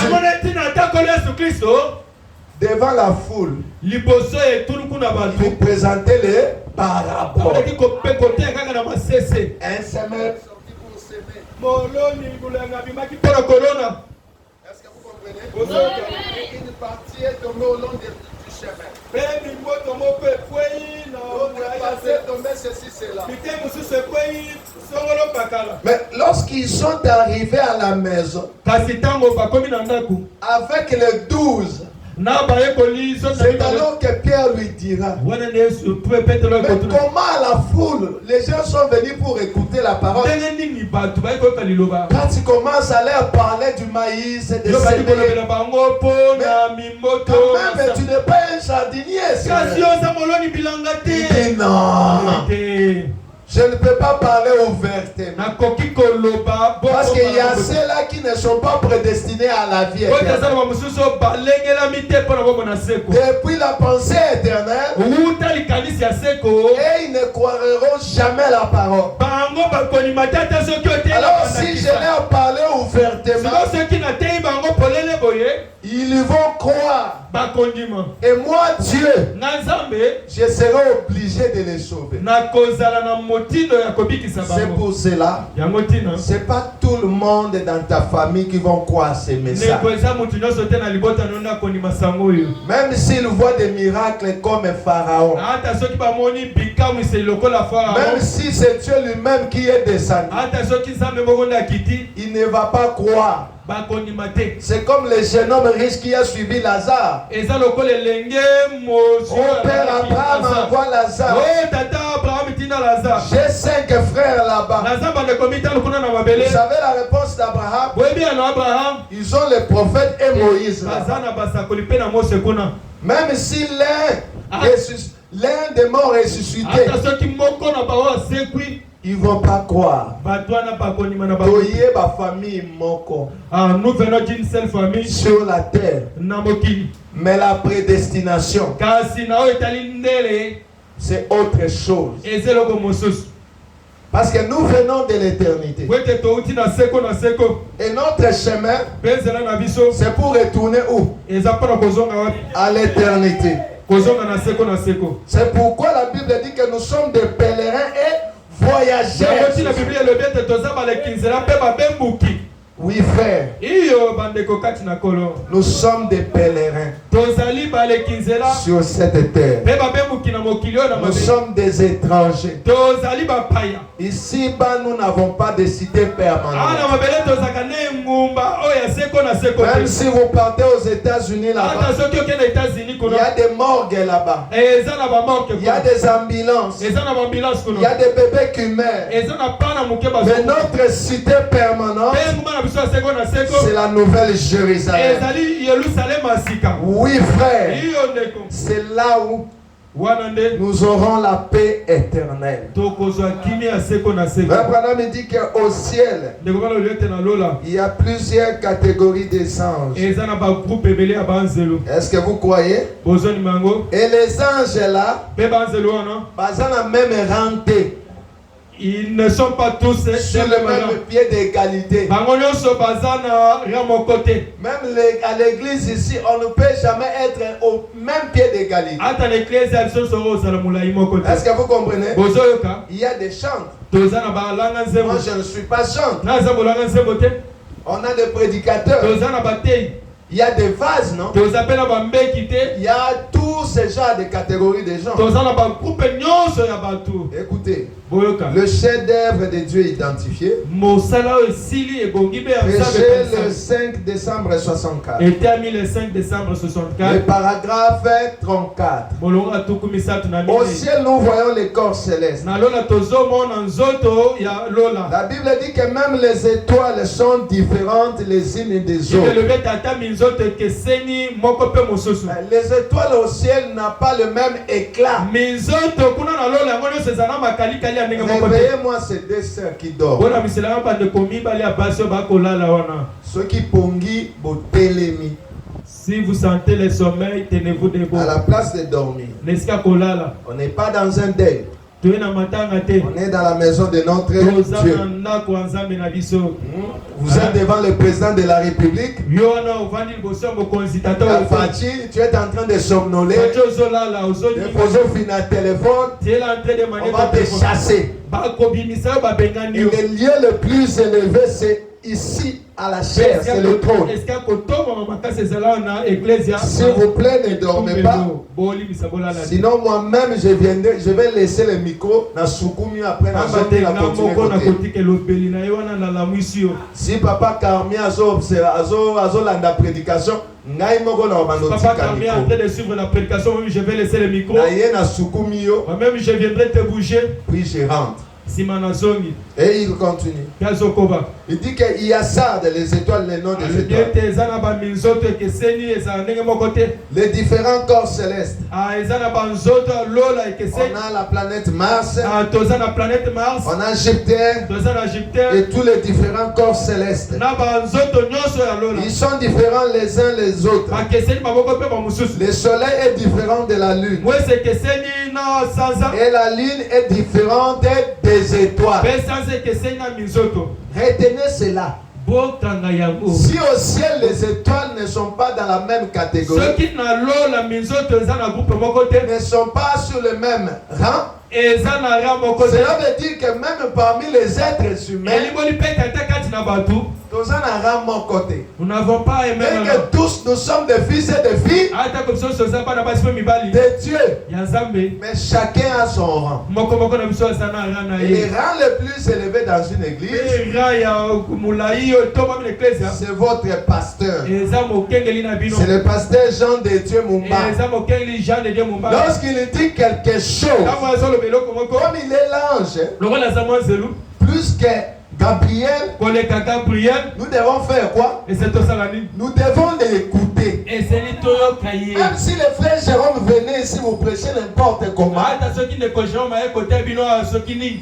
devant la foule, il présentait les paraboles. Un semeur sorti pour semer. Est-ce que vous comprenez? Une partie est tombée au long du chemin. L'autre partie est tombée ceci, cela. Mais lorsqu'ils sont arrivés à la maison, avec les 12, C'est alors que Pierre lui dira. Mais comment la foule, les gens sont venus pour écouter la parole. Quand tu commences à leur parler du maïs et des céleri, mais quand même tu n'es pas un jardinier. Il dit non. Je ne peux pas parler ouvertement. Parce qu'il y a ceux-là qui ne sont pas prédestinés à la vie éternelle. Depuis la pensée éternelle, et ils ne croiront jamais la parole. Alors si je leur parlais ouvertement, ils vont croire. Et moi, Dieu, je serai obligé de les sauver. C'est pour cela, ce n'est pas tout le monde dans ta famille qui vont croire ces messages. Même s'ils voient des miracles comme Pharaon, même si c'est Dieu lui-même qui est descendu, il ne va pas croire. C'est comme le jeune homme riche qui a suivi Lazare. Mon père Abraham envoie Lazare. J'ai 5 frères là-bas. Vous savez la réponse d'Abraham? Ils ont le prophète et Moïse là. Même si l'un des morts ressuscité, ils ne vont pas croire. Nous venons d'une seule famille sur la terre. Mais la prédestination, c'est autre chose. Parce que nous venons de l'éternité. Et notre chemin, c'est pour retourner où? À l'éternité. C'est pourquoi la Bible dit que nous sommes des pèlerins et voyageurs. Oui, frère. Nous sommes des pèlerins sur cette terre. Nous sommes des étrangers. Ici, nous n'avons pas de cité permanente. Même si vous partez aux États-Unis là-bas, il y a des morgues là-bas. Il y a des ambulances. Il y a des bébés qui meurent. Mais notre cité permanente, c'est la nouvelle Jérusalem. Oui, frère. C'est là où nous aurons la paix éternelle. Abraham dit qu'au ciel, il y a plusieurs catégories des anges. Est-ce que vous croyez? Et les anges là, ils ont même renté. Ils ne sont pas tous sur le même pied d'égalité. Même à l'église ici, on ne peut jamais être au même pied d'égalité. Est-ce que vous comprenez? Il y a des chants. Moi, je ne suis pas chante. On a des prédicateurs. Il y a des vases, non? Il y a tous ces genres de catégories de gens. Écoutez, le chef-d'œuvre de Dieu identifié, prêché le 5 décembre 64. Le paragraphe 34. Au ciel, nous voyons les corps célestes. La Bible dit que même les étoiles sont différentes les unes des autres. Les étoiles au ciel n'ont pas le même éclat. Réveillez-moi ces deux sœurs qui dorment. Ceux qui pongi botelemi. Si vous sentez le sommeil, tenez-vous debout. À la place de dormir. On n'est pas dans un deuil. On est dans la maison de notre Dieu. Vous êtes devant le président de la République. Alphachi, tu es en train de somnoler. Vous finissez un téléphone. On va te chasser. Et le lieu le plus élevé, c'est ici à la chair, c'est le trône. S'il vous plaît, ne dormez pas. Sinon, moi-même, je vais laisser le micro dans Soukoumi après la si papa Carmi a la prédication, Papa Carmé est en train de suivre la prédication. Même je vais laisser le micro. Moi-même je viendrai te bouger. Puis je rentre. Et il continue. Il dit qu'il y a ça dans les étoiles, les noms des étoiles. Les différents corps célestes. On a la planète Mars. On a Jupiter. Et tous les différents corps célestes. Ils sont différents les uns les autres. Le soleil est différent de la lune. Et la lune est différente des étoiles. Retenez cela. Si au ciel les étoiles ne sont pas dans la même catégorie, ne sont pas sur le même rang, cela veut dire que même parmi les êtres humains, nous n'avons pas aimé. Et que tous nous sommes des fils et des filles de Dieu. Mais chacun a son rang. Et le rang le plus élevé dans une église, c'est votre pasteur. C'est le pasteur Jean de Dieu Mumba. Lorsqu'il dit quelque chose, comme il est l'ange, plus que Gabriel, nous devons faire quoi? Nous devons l'écouter. Même si les frères Jérôme venaient ici vous prêcher n'importe comment,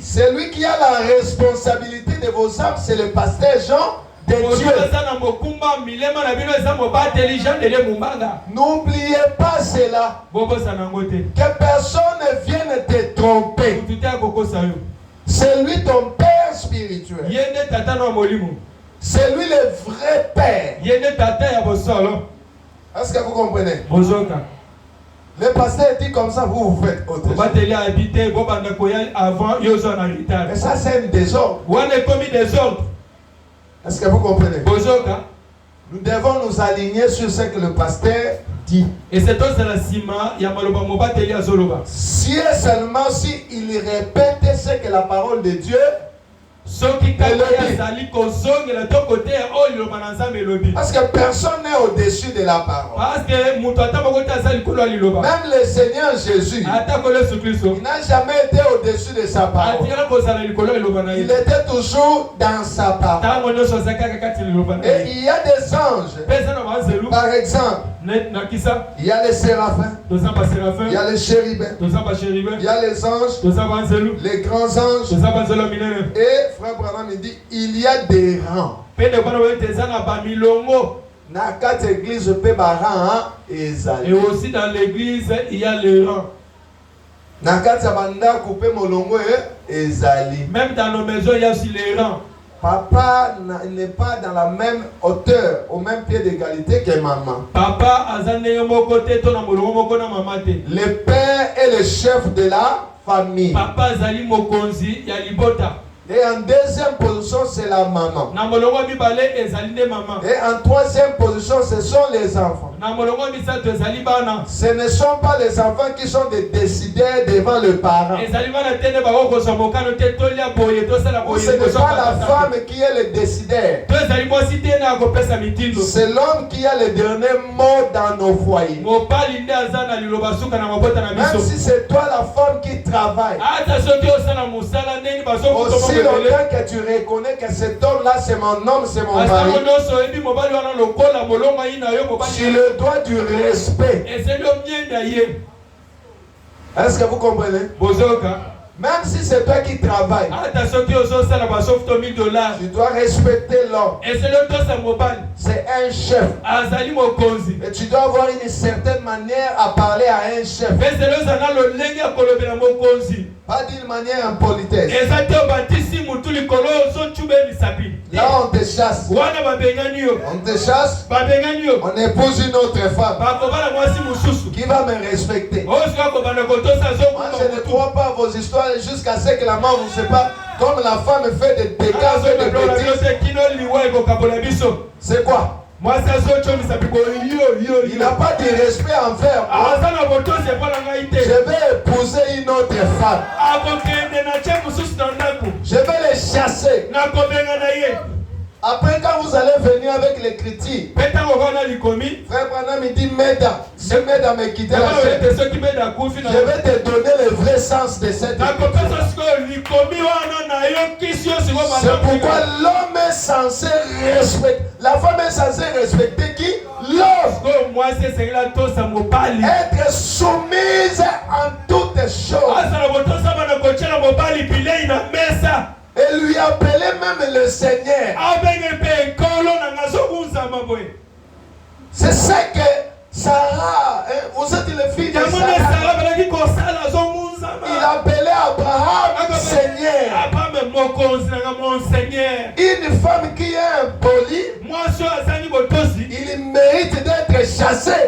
c'est lui qui a la responsabilité de vos âmes, c'est le pasteur Jean de Dieu. N'oubliez pas cela. Que personne ne vienne te tromper. C'est lui ton père spirituel. C'est lui le vrai père. Est-ce que vous comprenez? Le pasteur dit comme ça, vous faites autre chose. Et ça c'est un désordre. Est-ce que vous comprenez? Nous devons nous aligner sur ce que le pasteur dit. Et c'est si et seulement si il répète ce que la parole de Dieu parce que personne n'est au-dessus de la parole. Même le Seigneur Jésus, il n'a jamais été au-dessus de sa parole. Il était toujours dans sa parole. Et il y a des anges. Par exemple, il y a les séraphins, il y a les chérubins, il y a les anges, les grands anges. Et Frère Branham me dit, il y a des rangs. Dans quatre églises, et aussi dans l'église, il y a les rangs. Même dans nos maisons, il y a aussi les rangs. Papa n'est pas dans la même hauteur, au même pied d'égalité que maman. Le père est le chef de la famille. Et en deuxième position, c'est la maman. Et en troisième position, ce sont les enfants. Ce ne sont pas les enfants qui sont des décideurs devant le parent. Ou ce n'est pas la femme qui est le décideur. C'est l'homme qui a le dernier mot dans nos foyers. Même si c'est toi la femme qui travaille. Aussi longtemps que tu reconnais que cet homme-là, c'est mon homme, c'est mon mari, tu le dois du respect. Est-ce que vous comprenez? Même si c'est toi qui travailles, tu dois respecter l'homme. C'est un chef. Et tu dois avoir une certaine manière à parler à un chef. Pas d'une manière impolitesse. Là on te chasse. On te chasse. On épouse une autre femme qui va me respecter. Moi je ne crois pas à vos histoires jusqu'à ce que la mort vous sépare. Comme la femme fait des dégâts, fait des bêtises. C'est quoi? Il n'a pas de respect envers moi. Je vais épouser une autre femme. Je vais les chasser. Après, quand vous allez venir avec les critiques, Frère Branham il dit Meda, si Meda me quitte la chaîne, je vais te donner le vrai sens de cette C'est pourquoi l'homme est censé respecter, la femme est censée respecter qui? L'homme. Être soumise en toutes choses. Et lui appeler même le Seigneur. C'est ça que Sarah, vous êtes le fils de Sarah. Il appelait Abraham Seigneur. Une femme qui est impolie, il mérite d'être chassé.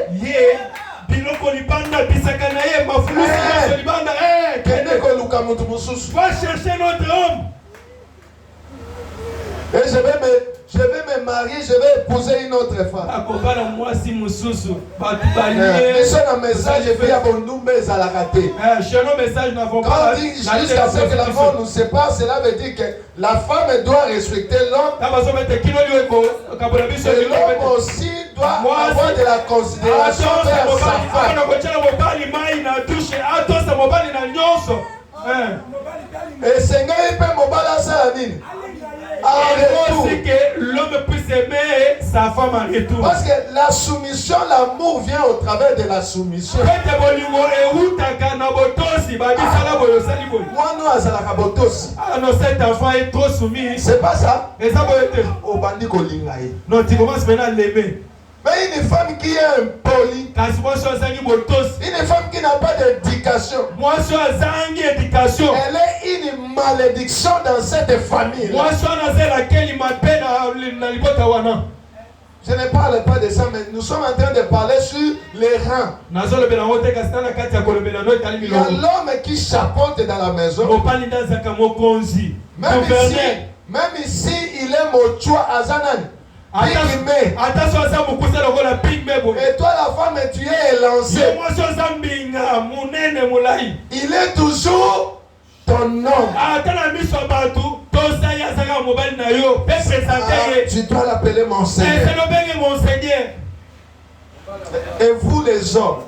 Va chercher notre homme. Et je vais me marier, je vais épouser une autre femme. Mais sur un message, je vais à mon nom, mais à la rater. Quand on dit jusqu'à ce que la mort nous sépare, cela veut dire que la femme doit respecter l'homme. Et l'homme aussi doit avoir de la considération vers sa femme. Et Seigneur, il peut m'obaler ça à mine. Il faut aussi que l'homme puisse aimer sa femme en retour. Parce que la soumission, l'amour vient au travers de la soumission. Moi, nous, à botosi. Cet enfant est trop soumis. C'est pas ça. Et ça va être. Non, tu commences maintenant à l'aimer. Mais une femme qui est impolie, une femme qui n'a pas d'éducation, elle est une malédiction dans cette famille. Je ne parle pas de ça, mais nous sommes en train de parler sur les rangs. Il y a l'homme qui chapeaute dans la maison. Même ici, il est mochoua Azanan. Et toi la femme tu es élancée. Il est toujours ton homme. Tu dois l'appeler mon Seigneur. Et vous les hommes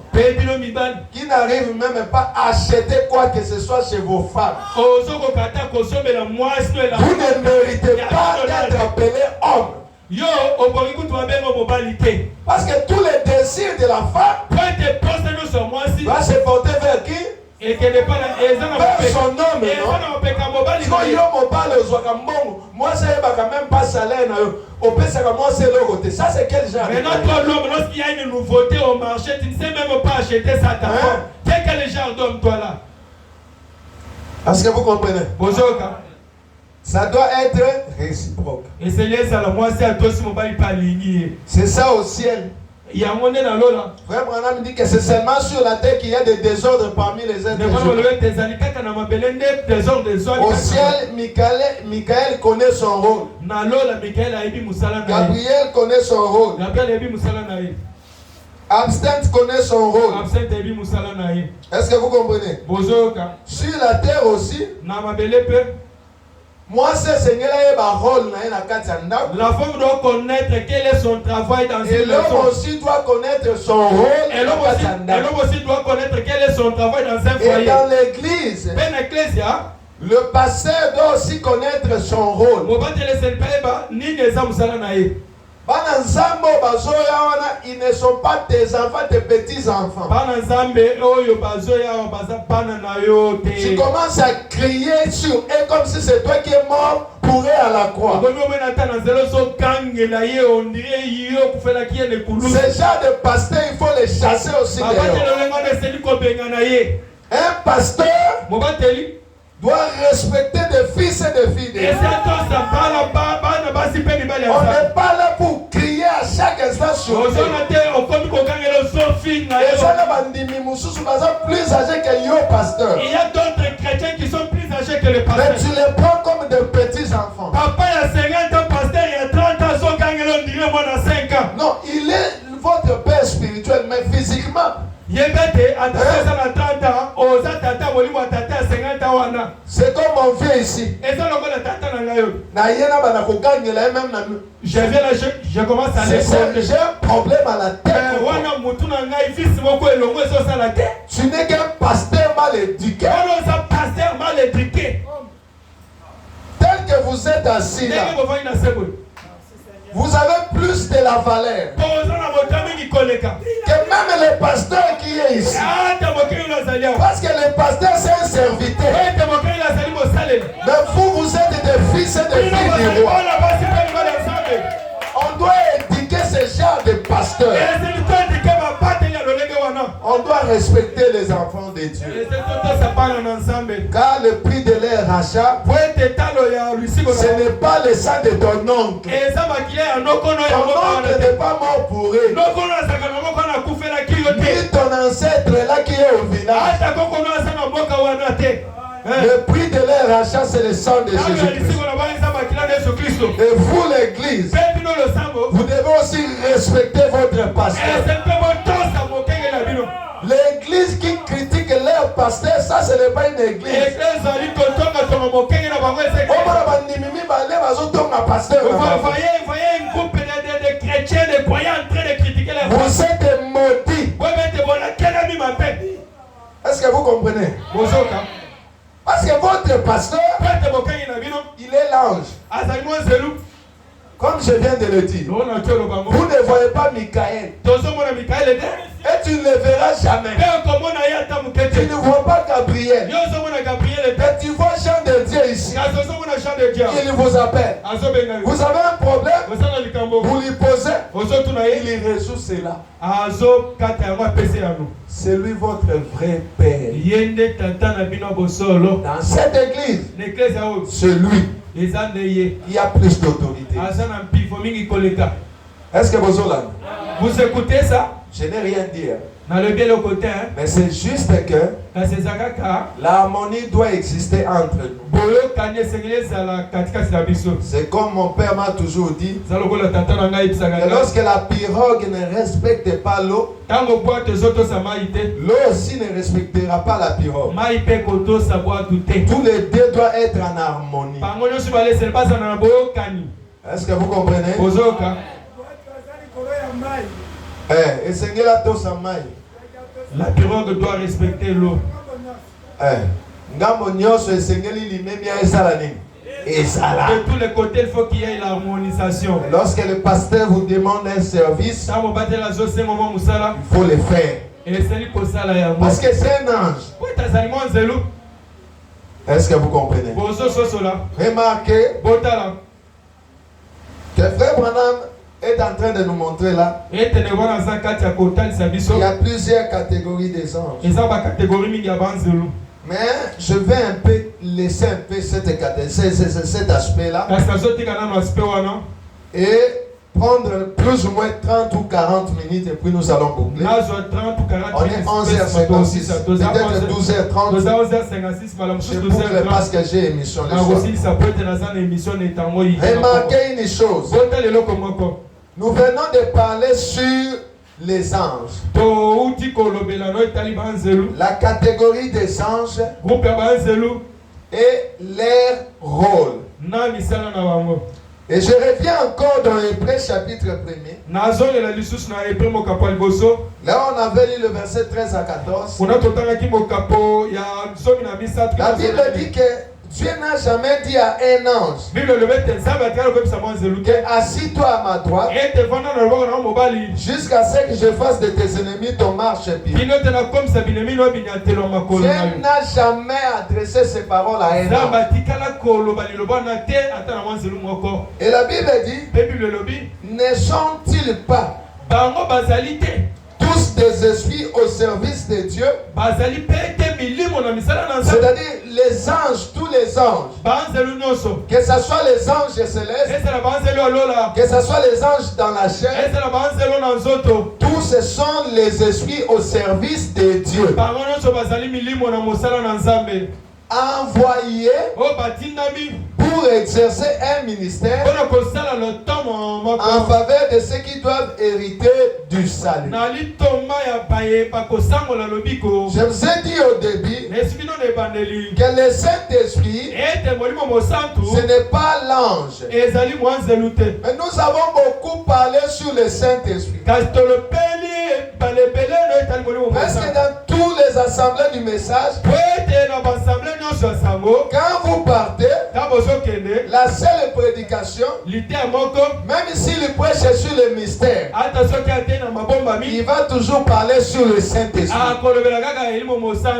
qui n'arrivent même pas à acheter quoi que ce soit chez vos femmes, vous ne méritez pas d'être appelé homme. Parce que tous les désirs de la femme va se porter vers qui? Vers son homme, moi c'est quand même pas salaire. Ça c'est quel genre? Maintenant l'homme, lorsqu'il y a une nouveauté au marché, tu ne sais même pas acheter ça ta femme. Quel genre d'homme toi là? Est-ce que vous comprenez? Ça doit être réciproque. C'est ça au ciel. Frère Branham dit que c'est seulement sur la terre qu'il y a des désordres parmi les êtres humains. Au ciel, Michael connaît son rôle. Gabriel connaît son rôle. Absinthe connaît son rôle. Est-ce que vous comprenez? Sur la terre aussi, moi, c'est Seigneur la femme doit connaître quel est son travail dans et l'homme aussi doit connaître son rôle. Et l'homme aussi doit connaître quel est son travail dans un foyer. Et dans l'église, le pasteur doit aussi connaître son rôle. Ils ne sont pas tes enfants, tes petits-enfants. Tu commences à crier sur eux comme si c'est toi qui es mort pour eux à la croix. Ce genre de pasteur, il faut les chasser aussi dehors. Un pasteur doit respecter des fils et des filles de Dieu. On n'est pas là pour crier à chaque instant sur eux. Plus âgés que yo, pasteur. Il y a d'autres chrétiens qui sont plus âgés que le pasteur. Mais tu les prends comme des petits enfants. Papa il y a 50 ans, pasteur il y a 30 ans, son gang on dirait moi dans 5 ans. Non, il est votre père spirituel, mais physiquement. Il est bête, à 30 ans, aux tata, C'est comme mon vieux ici. Je commence à l'école. J'ai un problème à la tête. Tu n'es qu'un pasteur mal éduqué. Tel que vous êtes assis là, vous avez plus de la valeur que même le pasteur qui est ici. Parce que le pasteur c'est un serviteur. Mais vous êtes des fils et des filles du roi. On doit éduquer ce genre de pasteur. On doit respecter les enfants de Dieu. Car le prix de leur rachat, ce n'est pas le sang de ton oncle. Ton oncle n'est pas mort pour eux. Ni ton ancêtre là qui est au village. Le prix de leur rachat, c'est le sang de Jésus-Christ. Et vous, l'église, vous devez aussi respecter votre pasteur. L'église qui critique leur pasteur, ça ce n'est pas une église. Voyez un groupe de chrétiens, de croyants en train de critiquer les vous êtes maudits. Est-ce que vous comprenez? Parce que votre pasteur, il est l'ange. Comme je viens de le dire, vous ne voyez pas Michael. Et tu ne le verras jamais. Tu ne vois pas Gabriel. Et tu vois Jean de Dieu ici. Il vous appelle. Vous avez un problème, vous lui posez, il résout cela. C'est lui votre vrai Père. Dans cette église, c'est lui. Il y a plus d'autorité. Est-ce que vous écoutez ça? Je n'ai rien dit. Mais c'est juste que l'harmonie doit exister entre nous. C'est comme mon père m'a toujours dit, que lorsque la pirogue ne respecte pas l'eau, l'eau aussi ne respectera pas la pirogue. Tous les deux doivent être en harmonie. Est-ce que vous comprenez? La pirogue doit respecter l'eau. De tous les côtés, il faut qu'il y ait l'harmonisation. Lorsque le pasteur vous demande un service, il faut le faire. Parce que c'est un ange. Est-ce que vous comprenez? Remarquez que Frère Branham est en train de nous montrer là. Il y a plusieurs catégories des anges. Mais je vais un peu laisser un peu cet aspect-là et prendre plus ou moins 30 ou 40 minutes et puis nous allons boucler. On est 11h56, peut-être 12h30. Je boucle parce que j'ai émission le soir. Remarquez une chose. Nous venons de parler sur les anges. La catégorie des anges et leur rôle. Et je reviens encore dans Hébreux chapitre 1er. Là on avait lu le verset 13 à 14. La Bible dit que Dieu n'a jamais dit à un ange que assis-toi à ma droite jusqu'à ce que je fasse de tes ennemis ton marchepied. Dieu n'a jamais adressé ces paroles à un ange. Et la Bible dit, ne sont-ils pas tous des esprits au service de Dieu? C'est-à-dire les anges, tous les anges, que ce soit les anges célestes, que ce soit les anges dans la chair, tous ce sont les esprits au service de Dieu, envoyés pour pour exercer un ministère en faveur de ceux qui doivent hériter du salut. Je vous ai dit au début que le Saint-Esprit, ce n'est pas l'ange. Mais nous avons beaucoup parlé sur le Saint-Esprit. Presque dans toutes les assemblées du message, quand vous partez, la seule prédication, même s'il prêche sur le mystère, il va toujours parler sur le Saint-Esprit.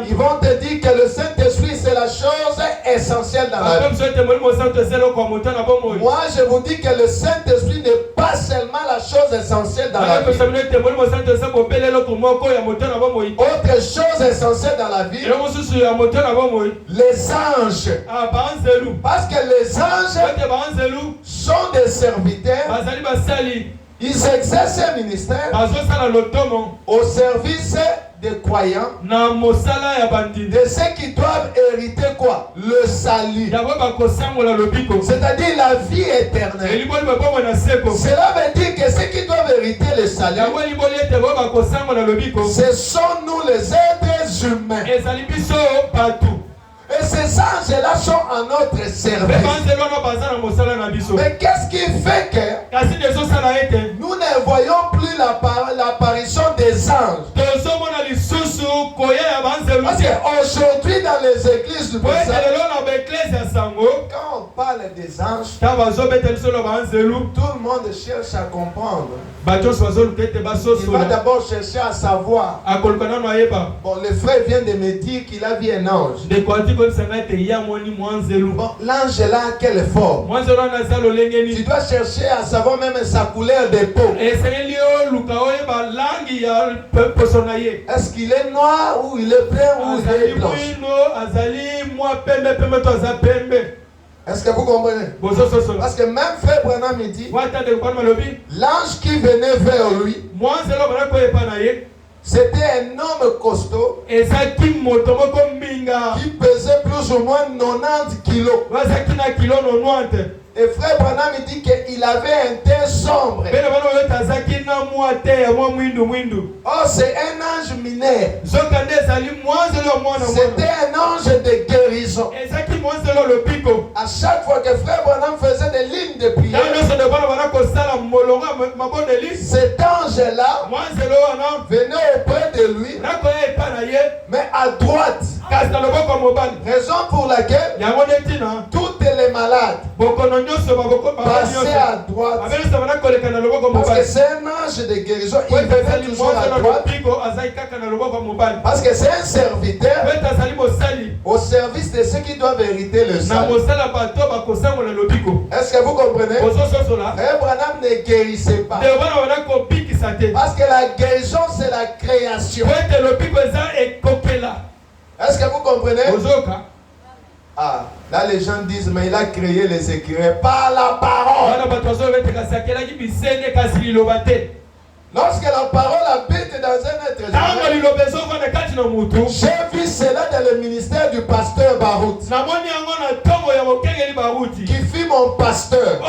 Ils vont te dire que le Saint-Esprit c'est la chose essentielle dans la vie. Moi je vous dis que le Saint-Esprit n'est pas seulement la chose essentielle dans la vie. Autre chose essentielle dans la vie, les anges. Parce que les anges sont des serviteurs. Ils exercent un ministère au service des croyants, de ceux qui doivent hériter quoi? Le salut. C'est-à-dire la vie éternelle. Cela veut dire que ceux qui doivent hériter le salut, ce sont nous les êtres humains. Et ces anges-là sont à notre service. Mais qu'est-ce qui fait que nous ne voyons plus l'apparition des anges? Parce qu'aujourd'hui dans les églises du message, quand on parle des anges, tout le monde cherche à comprendre. Il va d'abord chercher à savoir. Bon, le frère vient de me dire qu'il a vu un ange. Bon, l'ange là, quelle forme? Tu dois chercher à savoir même sa couleur de peau. Est-ce qu'il est noir ou il est brun ou il est blanc? Est-ce que vous comprenez? Parce que même frère Branham me dit, l'ange qui venait vers lui, c'était un homme costaud qui pesait plus ou moins 90 kilos. Et frère Branham me dit qu'il avait un teint sombre. Oh, c'est un ange mineur. C'était un ange de guérison. À chaque fois que frère Branham faisait des lignes de prière, cet ange-là venait auprès de lui, mais à droite. Raison pour laquelle toutes les malades passaient à droite. Parce que c'est un ange de guérison, il venait toujours à droite. Parce que c'est un serviteur au service de ceux qui doivent hériter le salut. Est-ce que vous comprenez? Frère Branham ne guérissait pas. Parce que la guérison c'est la création. Est-ce que vous comprenez? Ah, là les gens disent mais il a créé les écureuils par la parole. Lorsque la parole habite dans un être humain, j'ai vu cela dans le ministère du pasteur Barout, qui fut mon pasteur.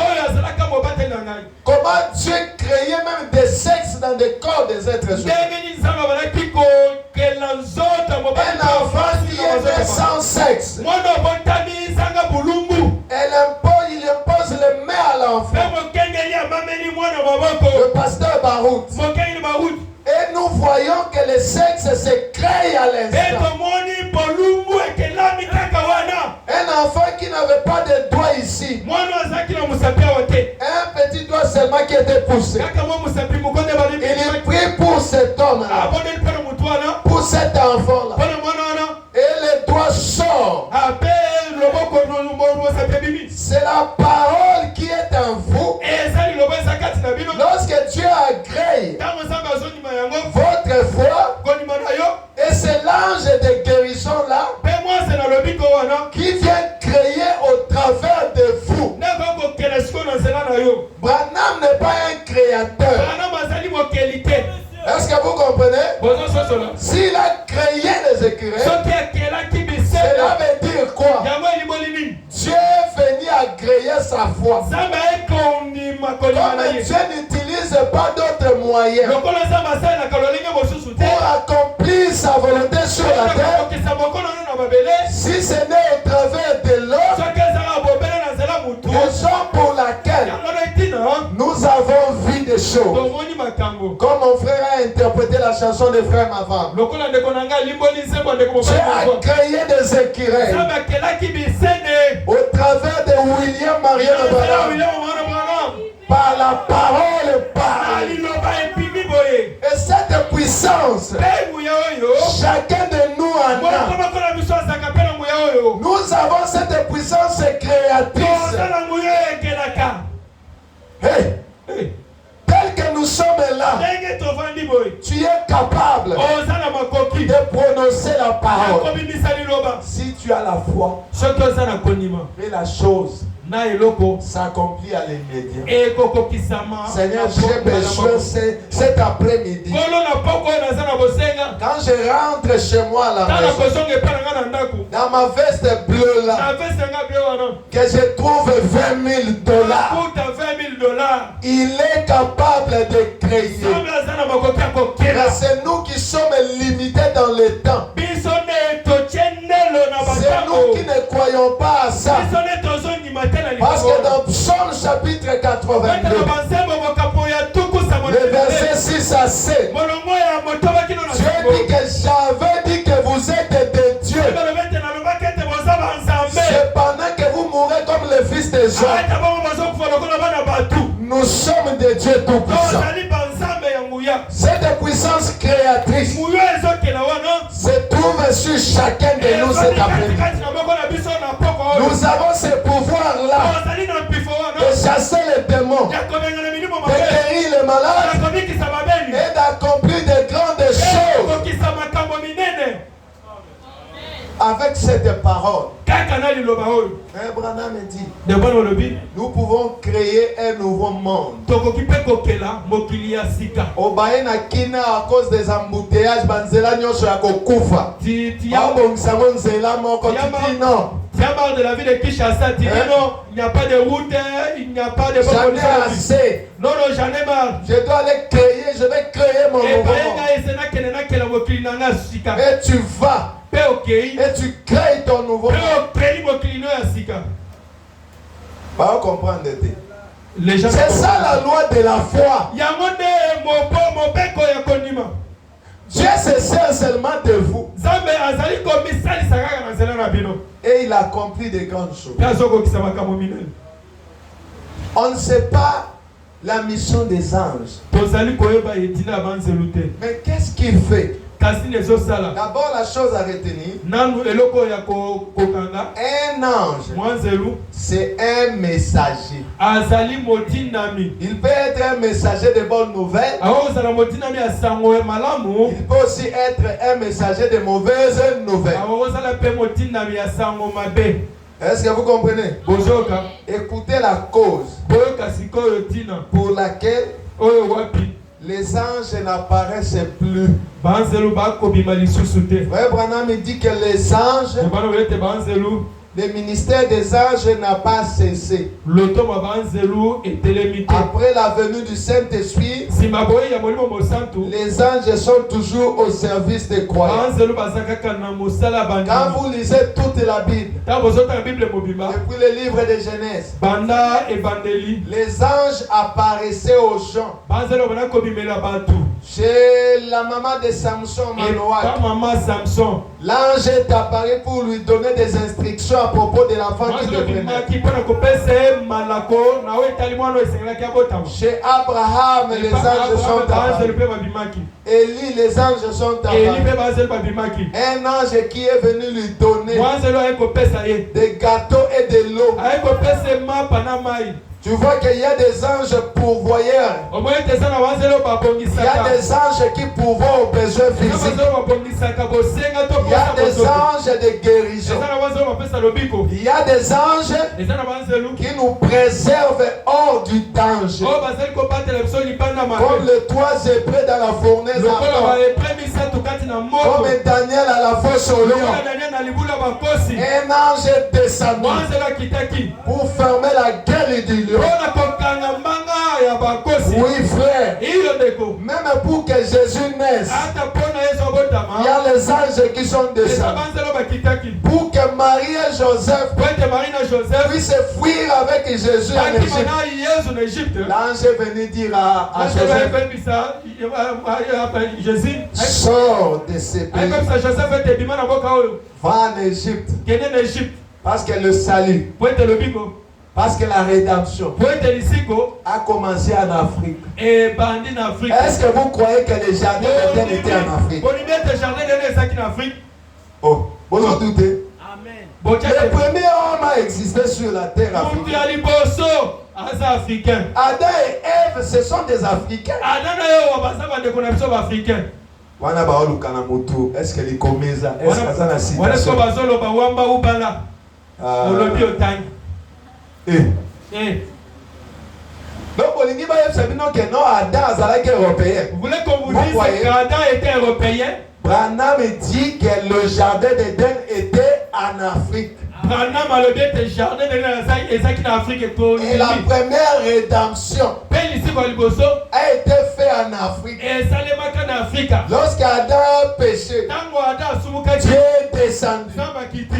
Comment Dieu créait même des sexes dans des corps des êtres humains. Un enfant qui est sans sexe, il impose les mains à l'enfant. Le pasteur Barout. Et nous voyons que le sexe se crée à l'instant. Un enfant qui n'avait pas de doigt ici. Un petit doigt seulement qui était poussé. Il prie pour cet homme-là, pour cet enfant-là. Et le doigt sort. C'est la parole qui est en vous. Lorsque Dieu agrée votre foi, et c'est l'ange de guérison là qui vient créer au travers de vous. Branham n'est pas un créateur. Est-ce que vous comprenez? S'il a créé les écureuils, cela veut dire quoi? Dieu est venu agréer foi. Comme Dieu n'utilise pas d'autres moyens pour accomplir sa volonté sur la terre, si ce n'est au travers de l'homme, raison pour laquelle nous avons vu des choses. Comme mon frère a interprété la chanson de Frère Mavam, Dieu a créé des écureuils au travers de William Marion Abraham, par la parole, et cette puissance, chacun de nous en a. Nous avons cette puissance créatrice. Hey. Tel que nous sommes là, tu es capable de prononcer la parole. Si tu as la foi, et la chose s'accomplit à l'immédiat. Seigneur, j'ai besoin cet après-midi. Quand je rentre chez moi à la maison, dans ma veste bleue là, que je trouve $20,000, il est capable de créer. C'est nous qui sommes limités dans le temps. C'est nous qui ne croyons pas à ça. Parce que dans Psaume chapitre 82, le verset 6 à 7, Dieu dit que j'avais dit que vous êtes des dieux. Cependant que vous mourrez comme les fils des hommes. Nous sommes des dieux tout-puissants. Cette puissance créatrice se trouve sur chacun de nous cet après-midi. Nous avons ce pouvoir-là de chasser les démons, de guérir les malades et d'accomplir de grandes choses. Avec cette parole, Frère Branham dit, nous pouvons créer un nouveau monde. Au Baïna Kina, à cause des embouteillages, Banzela Nyosho Yakokufa. Non. Tu as marre de la vie de Kinshasa, tu dis non, il n'y a pas de route, il n'y a pas de... J'en ai assez. Non, j'en ai marre. Je dois aller créer, je vais créer mon nouveau monde. Et tu vas. Et tu crées ton nouveau monde. Bah, on comprend. C'est ça la loi de la foi. Dieu se sert seulement de vous. Et il accomplit de grandes choses. On ne sait pas la mission des anges. Mais qu'est-ce qu'il fait? D'abord, la chose à retenir, un ange, c'est un messager. Il peut être un messager de bonnes nouvelles. Il peut aussi être un messager de mauvaises nouvelles. Est-ce que vous comprenez? Écoutez la cause pour laquelle les anges n'apparaissent plus. Frère Branham dit que les anges, le ministère des anges n'a pas cessé. Après la venue du Saint-Esprit, les anges sont toujours au service des croyants. Quand vous lisez toute la Bible, depuis le livre de Genèse, les anges apparaissaient aux gens. Chez la maman de Samson, Manoach, l'ange est apparu pour lui donner des instructions à propos de l'enfant qui devrait naître. Chez Abraham, les anges sont apparus. Élie, les anges sont apparus. Un ange qui est venu lui donner des gâteaux et de l'eau. Tu vois qu'il y a des anges pourvoyeurs. Il y a des anges qui pourvoient aux besoins physiques. Il y a des anges de guérison. Il y a des anges qui nous préservent hors du danger. Comme le toit zébré dans la fournaise. Comme Daniel à la fosse au lion. Un ange est descendu pour fermer la gueule du lion. Oui, frère. Même pour que Jésus naisse, il y a les anges qui sont descendus. Pour que Marie et Joseph puissent fuir avec Jésus en Égypte. L'ange est venu dire à Joseph, sors de ce pays. Va en Égypte. Parce que le salut, parce que la rédemption a commencé en Afrique. Est-ce que vous croyez que les jardins d'Éden étaient en Afrique? Oh, vous en doutez? Le premier homme a existé sur la terre africaine. Adam et Ève, ce sont des Africains. Est-ce que les comméza? Est-ce que ça n'a citation? Donc, vous voulez qu'on vous dise qu'Adam était européen? Branham dit que le jardin d'Éden était en Afrique. Et la première rédemption a été faite en Afrique. Lorsqu'Adam a péché, Dieu est descendu.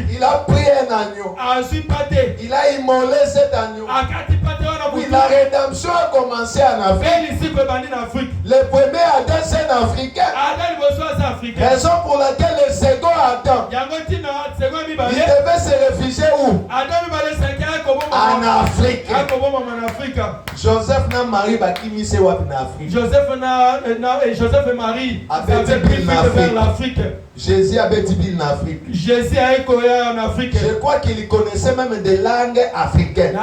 Il a pris un agneau. Il a immolé cet agneau. Oui, la rédemption a commencé en Afrique. Le premier Adam, c'est un Africain. Raison pour laquelle le second Adam, il devait se réfugier où? En Afrique. Joseph n'a Marie bakimi se wap en Afrique. Joseph et Marie avaient pris vers l'Afrique. Jésus avait dit en Afrique. Jésus a écoué en Afrique. Je crois qu'il connaissait même des langues africaines.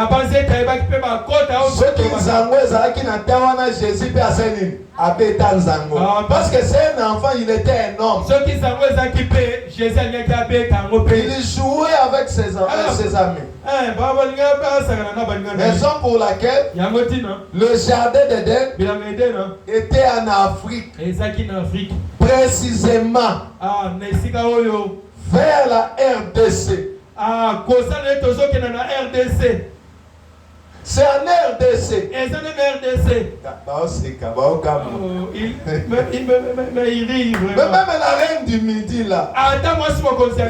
Ceux qui zango qui n'attaquent Jésus peut assainer. Parce que c'est un enfant, il était un homme. Il jouait avec ses amis. Raison pour laquelle le jardin d'Éden était en Afrique. Précisément vers la RDC. C'est un RDC. Mais même la reine du Midi là,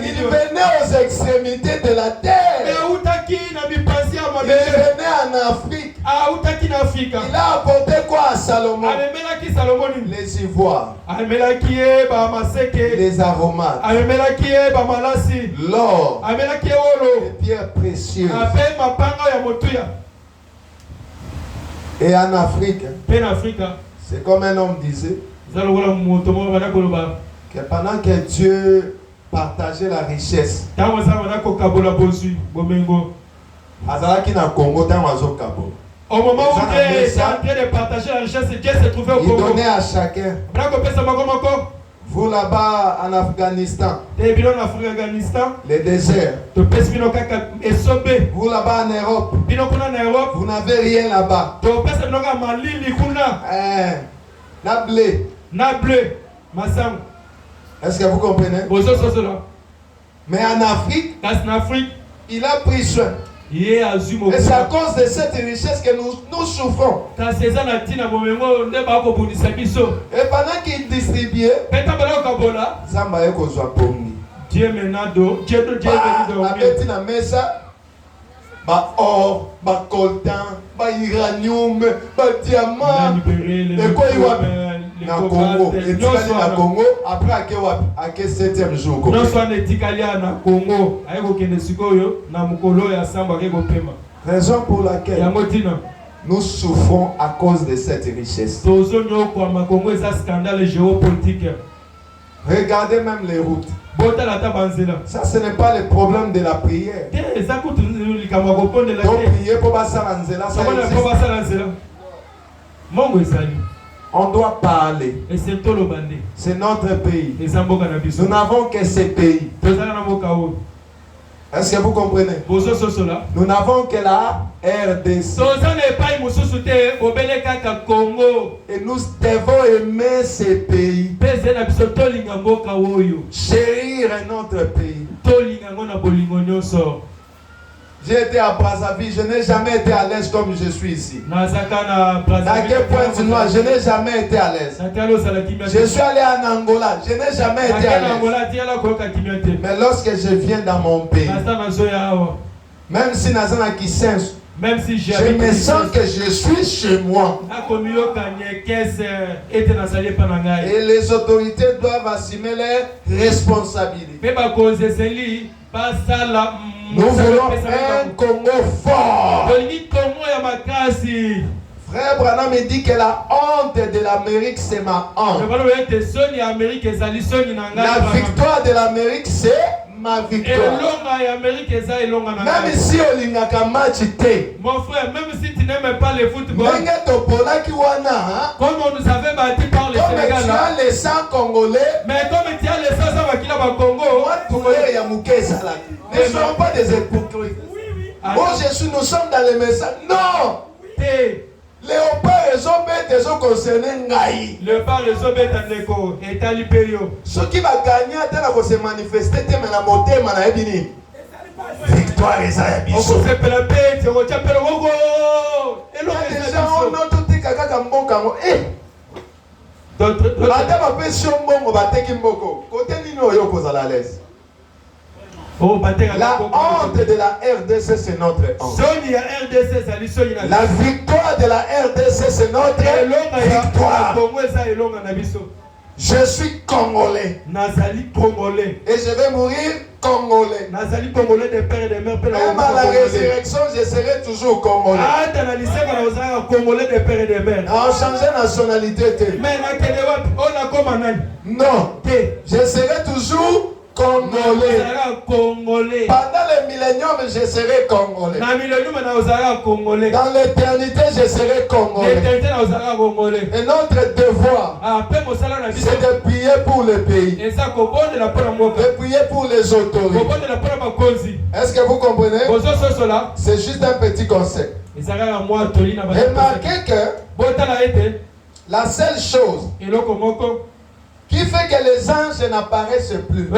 il venait aux extrémités de la terre. Il venait en Afrique. Il a apporté quoi à Salomon? Les ivoires, les aromates, l'or, les pierres précieuses. Et en Afrique, c'est comme un homme disait, que pendant que Dieu partageait la richesse, au moment où Dieu était en train de partager la richesse, Dieu s'est trouvé au Congo. Il donnait à chacun. Vous là-bas en Afghanistan, les déserts. Vous là-bas en Europe, vous n'avez rien là-bas. Blé. Est-ce que vous comprenez? Mais en Afrique, il a pris soin. Et c'est à cause de cette richesse que nous souffrons. Et pendant qu'il distribuait, Dieu or, coltan, uranium, diamant, na Congo, na Congo, après à quel 7e jour? Raison pour laquelle nous souffrons à cause de cette richesse. Regardez même les routes. Ça, ce n'est pas le problème de la prière. Donc, prier pour Basalanzela, ça existe. On doit parler. C'est notre pays. Nous n'avons que ces pays. Est-ce que vous comprenez? Nous n'avons que la RDC. Et nous devons aimer ces pays. Chérir notre pays. J'ai été à Brazzaville, je n'ai jamais été à l'aise comme je suis ici. Dans quel point du Nord, je n'ai jamais été à l'aise. Je suis allé en Angola, je n'ai jamais été à l'aise. Mais lorsque je viens dans mon pays, même si Nazana qui sens, je me sens que je suis chez moi. Et les autorités doivent assumer leurs responsabilités. Nous voulons un Congo fort. Frère Branham me dit que la honte de l'Amérique, c'est ma honte. La victoire de l'Amérique, c'est ma victoire. Même si on n'a qu'un match, mon frère, même si tu n'aimes pas le football, comme on nous avait bâti par les Sénégal, tu as les 100 Congolais, mais comme tu as les 100 Wakila Congo, ne sont pas des hypocrites. Moi, nous sommes dans les messages. Non! Léopard et Zobet sont concernés. Le par et Zobet est à l'Ipério. Ce qui va gagner, c'est de se manifester, c'est la montée, victoire et ça. On se fait la paix, c'est au Tchapel Rogo. Et l'on est déjà en autre caca comme bon camo. Madame a fait son bon, on va take Mboko. Côté Nino Yoko à la laisse. La honte de la RDC, c'est notre honte. La victoire de la RDC, c'est notre victoire. Je suis Congolais. Et je vais mourir Congolais. Même à la résurrection, je serai toujours Congolais. En changeant de nationalité. Non. Je serai toujours Congolais. Pendant le millénium, je serai Congolais. Dans l'éternité, je serai Congolais. Et notre devoir, c'est de prier pour le pays. De prier pour les autorités. Est-ce que vous comprenez? C'est juste un petit conseil. Remarquez que la seule chose qui fait que les anges n'apparaissent plus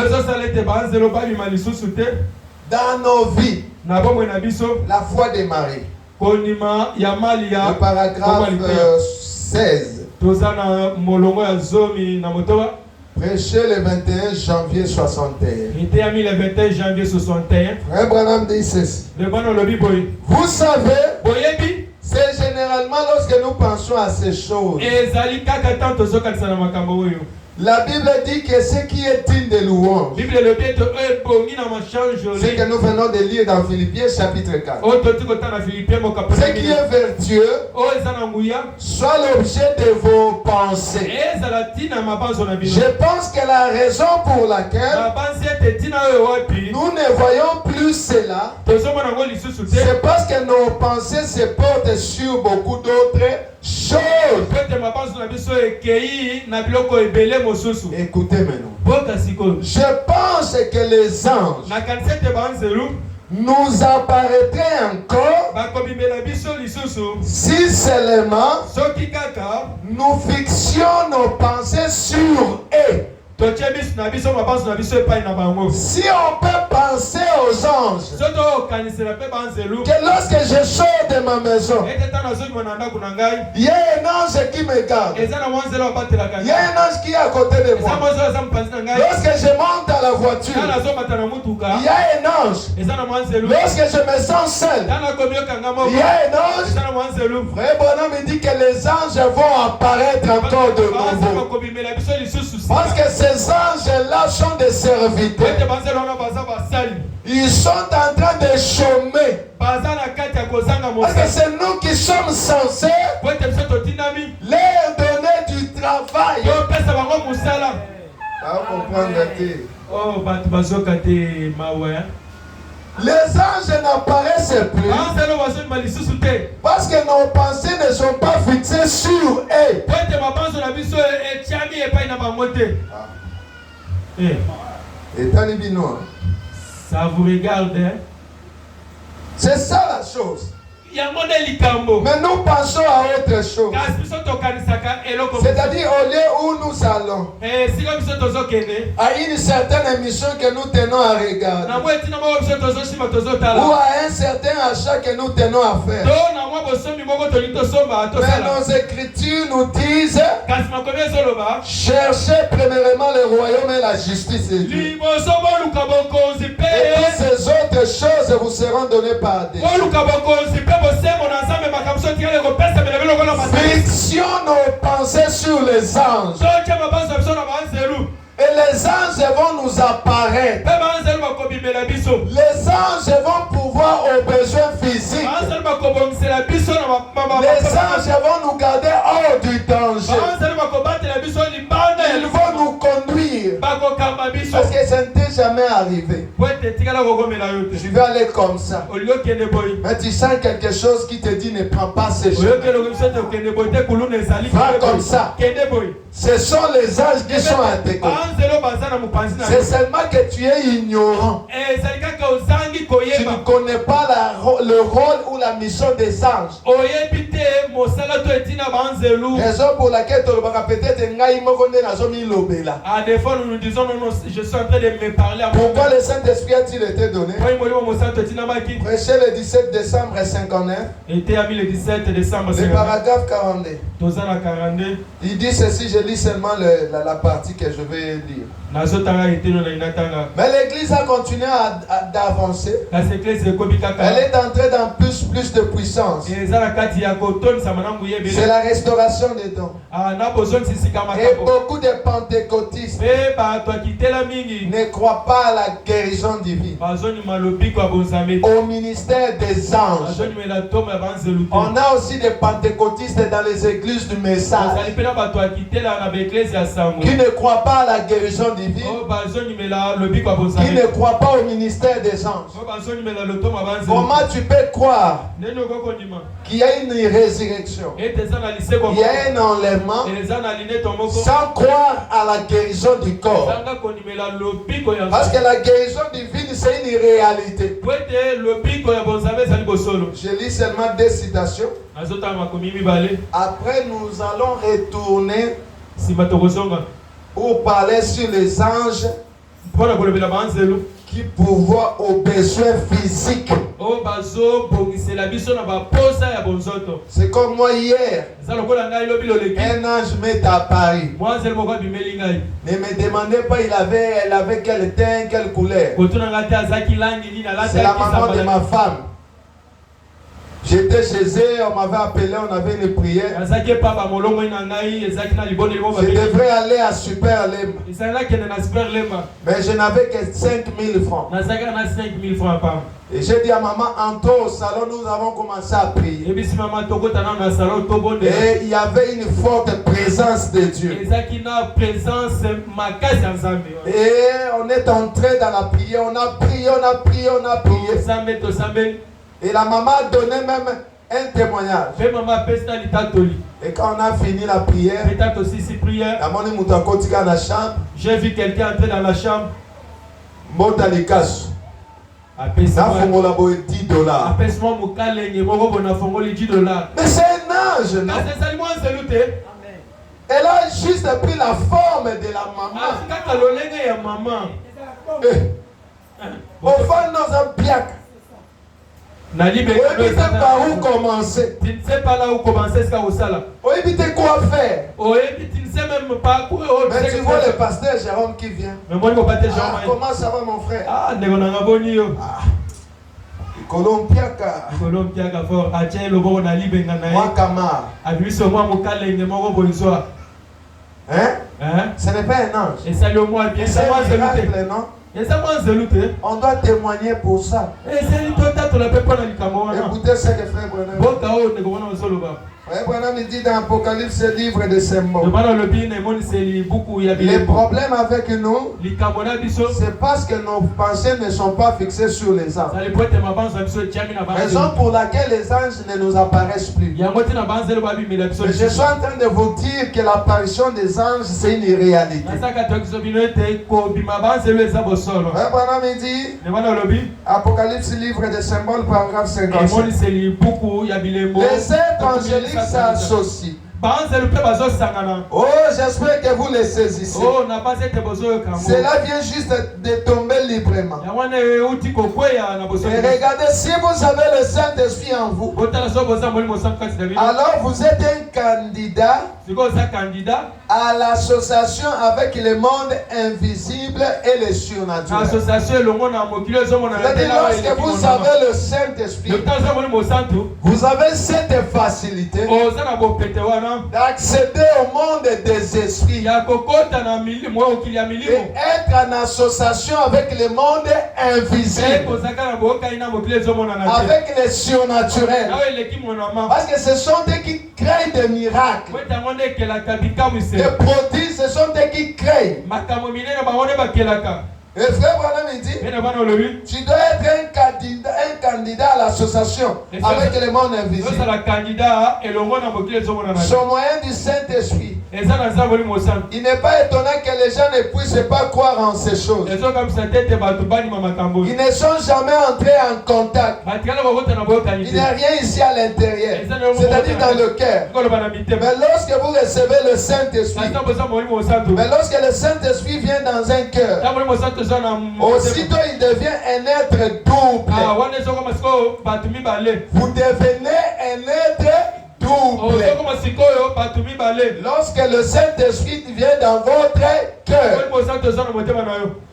dans nos vies, la foi des maris. Le paragraphe 16. Prêché le 21 janvier 61. Frère Branham dit ceci. Vous savez, c'est généralement lorsque nous pensons à ces choses. La Bible dit que ce qui est digne de louange, c'est que nous venons de lire dans Philippiens chapitre 4. Ce qui est vertueux soit l'objet de vos pensées. Je pense que la raison pour laquelle nous ne voyons plus cela, c'est parce que nos pensées se portent sur beaucoup d'autres choses. Écoutez maintenant. Je pense que les anges nous apparaîtraient encore si seulement nous fixions nos pensées sur eux. Si on peut penser aux anges, que lorsque je sors de ma maison, il y a un ange qui me garde, il y a un ange qui est à côté de moi. Lorsque je monte à la voiture, il y a un ange. Lorsque je me sens seul, il y a un ange. Frère Bonhomme me dit que les anges vont apparaître encore de nouveau. Parce que ces anges-là sont des serviteurs. Ils sont en train de chômer. Parce que c'est nous qui sommes censés leur donner du travail. Les anges n'apparaissent plus parce que nos pensées ne sont pas fixées sur eux. Et Ça vous regarde, hein? C'est ça la chose. Mais nous pensons à autre chose. C'est-à-dire au lieu où nous allons, à une certaine émission que nous tenons à regarder, ou à un certain achat que nous tenons à faire. Mais nos écritures nous disent: cherchez premièrement le royaume et la justice de Dieu. Et toutes ces autres choses vous seront données par Dieu. Fixions nos pensées sur les anges. Et les anges vont nous apparaître. Les anges vont pouvoir aux besoins physiques. Les anges vont nous garder hors du danger. Ils vont nous conduire. Parce que ça ne t'est jamais arrivé. Je vais aller comme ça. Mais tu sens quelque chose qui te dit: ne prends pas ces choses. Va comme ça. Ce sont les anges qui sont à tes côtés. C'est seulement que tu es ignorant. Tu ne connais pas le rôle ou la mission des anges. Raison pour laquelle tu peut-être à des fois nous disons non, je suis en train de me parler à moi. Pourquoi le Saint-Esprit a-t-il été donné? Prêché le 17 décembre 59. Le 17 décembre 59. Le paragraphe 42. Il dit ceci, je lis seulement la partie que je vais lire. Mais l'église a continué d'avancer. Elle est entrée dans plus de puissance. C'est la restauration des dons. Et beaucoup de pentecôtistes ne croient pas à la guérison divine, au ministère des anges. On a aussi des pentecôtistes dans les églises du message qui ne croient pas à la guérison divine, qui ne croient pas au ministère des anges. Comment tu peux croire qu'il y a une résurrection, il y a un enlèvement, sans croire à la guérison du corps? Parce que la guérison divine, c'est une réalité. Je lis seulement deux citations. Après, nous allons retourner pour parler sur les anges qui pourvoient aux besoins physiques. C'est comme moi hier, un ange m'est apparu. Ne me demandez pas elle avait quel teint, quelle couleur. C'est la maman de ma femme. J'étais chez eux, on m'avait appelé, on avait une prière. Je devrais aller à Super Lema. Mais je n'avais que 5 000 francs. Et j'ai dit à maman, entrons au salon, nous avons commencé à prier. Et il y avait une forte présence de Dieu. Et on est entré dans la prière, on a prié. Et la maman a donné même un témoignage. Et quand on a fini la prière, j'ai vu quelqu'un entrer dans la chambre. $10. Mais c'est un ange, non? Elle a juste pris la forme de la maman. Au fond, nous avons bien. Tu ne sais pas où commencer. Tu ne sais pas là où commencer ce qu'on a là. Tu sais quoi faire. Tu ne sais même pas quoi. Mais tu vois le pasteur Jérôme qui vient. Comment ça va mon frère? Colombiaka fort. Atien le bon ali bengana. Wakama. Abiso moi mokalenge moko bonsoir. Ce n'est pas un ange. Et ça le moi bien. C'est un miracle, non? On doit témoigner pour ça. Écoutez ce que frère Bruno. Frère Branham dit dans Apocalypse, livre de symboles. Les problèmes avec nous, c'est parce que nos pensées ne sont pas fixées sur les anges. Raison pour laquelle les anges ne nous apparaissent plus. Mais je suis en train de vous dire que l'apparition des anges, c'est une réalité. Frère Branham dit, Apocalypse, livre de symboles, paragraphe 57. Les êtres angéliques s'associent. Oh, j'espère que vous les saisissez. Cela vient juste de tomber librement. Et regardez, si vous avez le Saint-Esprit en vous, alors vous êtes un candidat à l'association avec le monde invisible et le surnaturel. C'est-à-dire, lorsque vous avez le Saint-Esprit, vous avez cette facilité d'accéder au monde des esprits et être en association avec le monde invisible, avec le surnaturel. Parce que ce sont eux qui créent des miracles, des prodiges, ce sont eux qui créent. Et frère Branham dit, tu dois être un candidat à l'association avec le monde invisible. Son moyen du Saint-Esprit. Il n'est pas étonnant que les gens ne puissent pas croire en ces choses. Ils ne sont jamais entrés en contact. Il n'y a rien ici à l'intérieur, c'est-à-dire dans le cœur. Mais lorsque vous recevez le Saint-Esprit, mais lorsque le Saint-Esprit vient dans un cœur, aussitôt il devient un être double. Vous devenez un être double. Lorsque le Saint-Esprit vient dans votre cœur,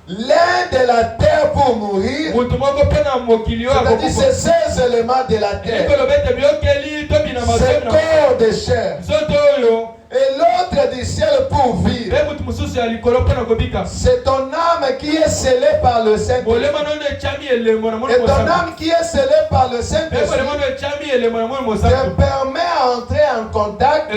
l'un de la terre pour mourir, c'est-à-dire c'est 16 éléments de la terre, c'est corps de chair, et l'autre du ciel pour vivre. C'est ton âme qui est scellée par le Saint-Esprit. Et ton âme qui est scellée par le Saint-Esprit te permet d'entrer en contact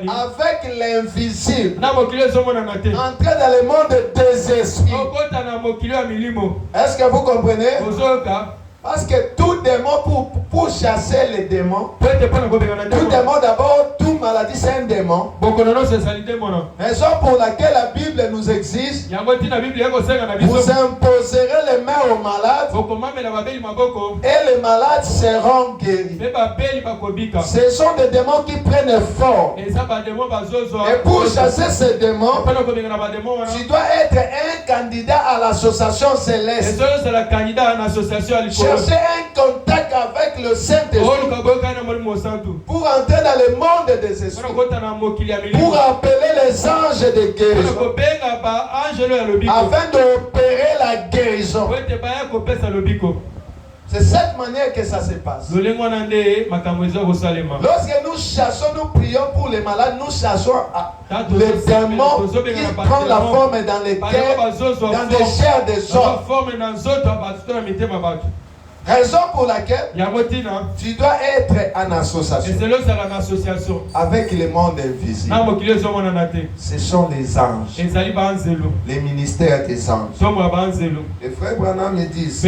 avec l'invisible. Entrer dans le monde des esprits. Est-ce que vous comprenez? Parce que tout démon, pour chasser les démons, tout démon d'abord, toute maladie c'est un démon. Raison pour laquelle la Bible nous exige, vous imposerez les mains aux malades et les malades seront guéris. Ce sont des démons qui prennent fort. Et pour chasser ces démons, tu dois être un candidat à l'association céleste. Chercher un contact avec le Saint-Esprit pour entrer dans le monde des esprits, pour appeler les anges de guérison afin d'opérer la guérison. C'est cette manière que ça se passe. Lorsque nous chassons, nous prions pour les malades, nous chassons les démons qui prennent la forme dans les cœurs, dans les chairs des hommes. Raison pour laquelle tu dois être en association avec le monde invisible. Ce sont les anges, les ministères des anges. Les frères Branham me disent,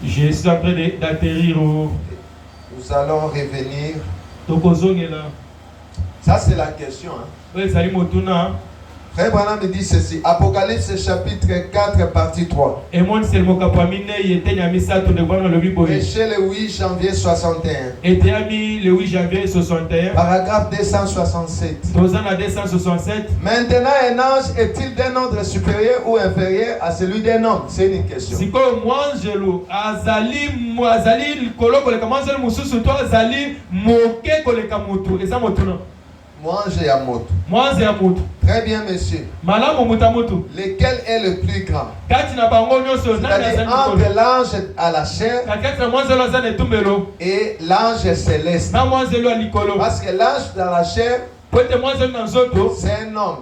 je suis en train d'atterrir. Nous allons revenir. Ça c'est la question. Frère Branham me dit ceci, Apocalypse chapitre 4 partie 3. Prêché le 8 janvier 61. Paragraphe 267. Maintenant un ange est-il d'un ordre supérieur ou inférieur à celui d'un homme? C'est une question. Mwange ya moto. Très bien, monsieur. Lequel est le plus grand? C'est-à-dire entre l'ange à la chair et l'ange céleste. Parce que l'ange dans la chair C'est un homme.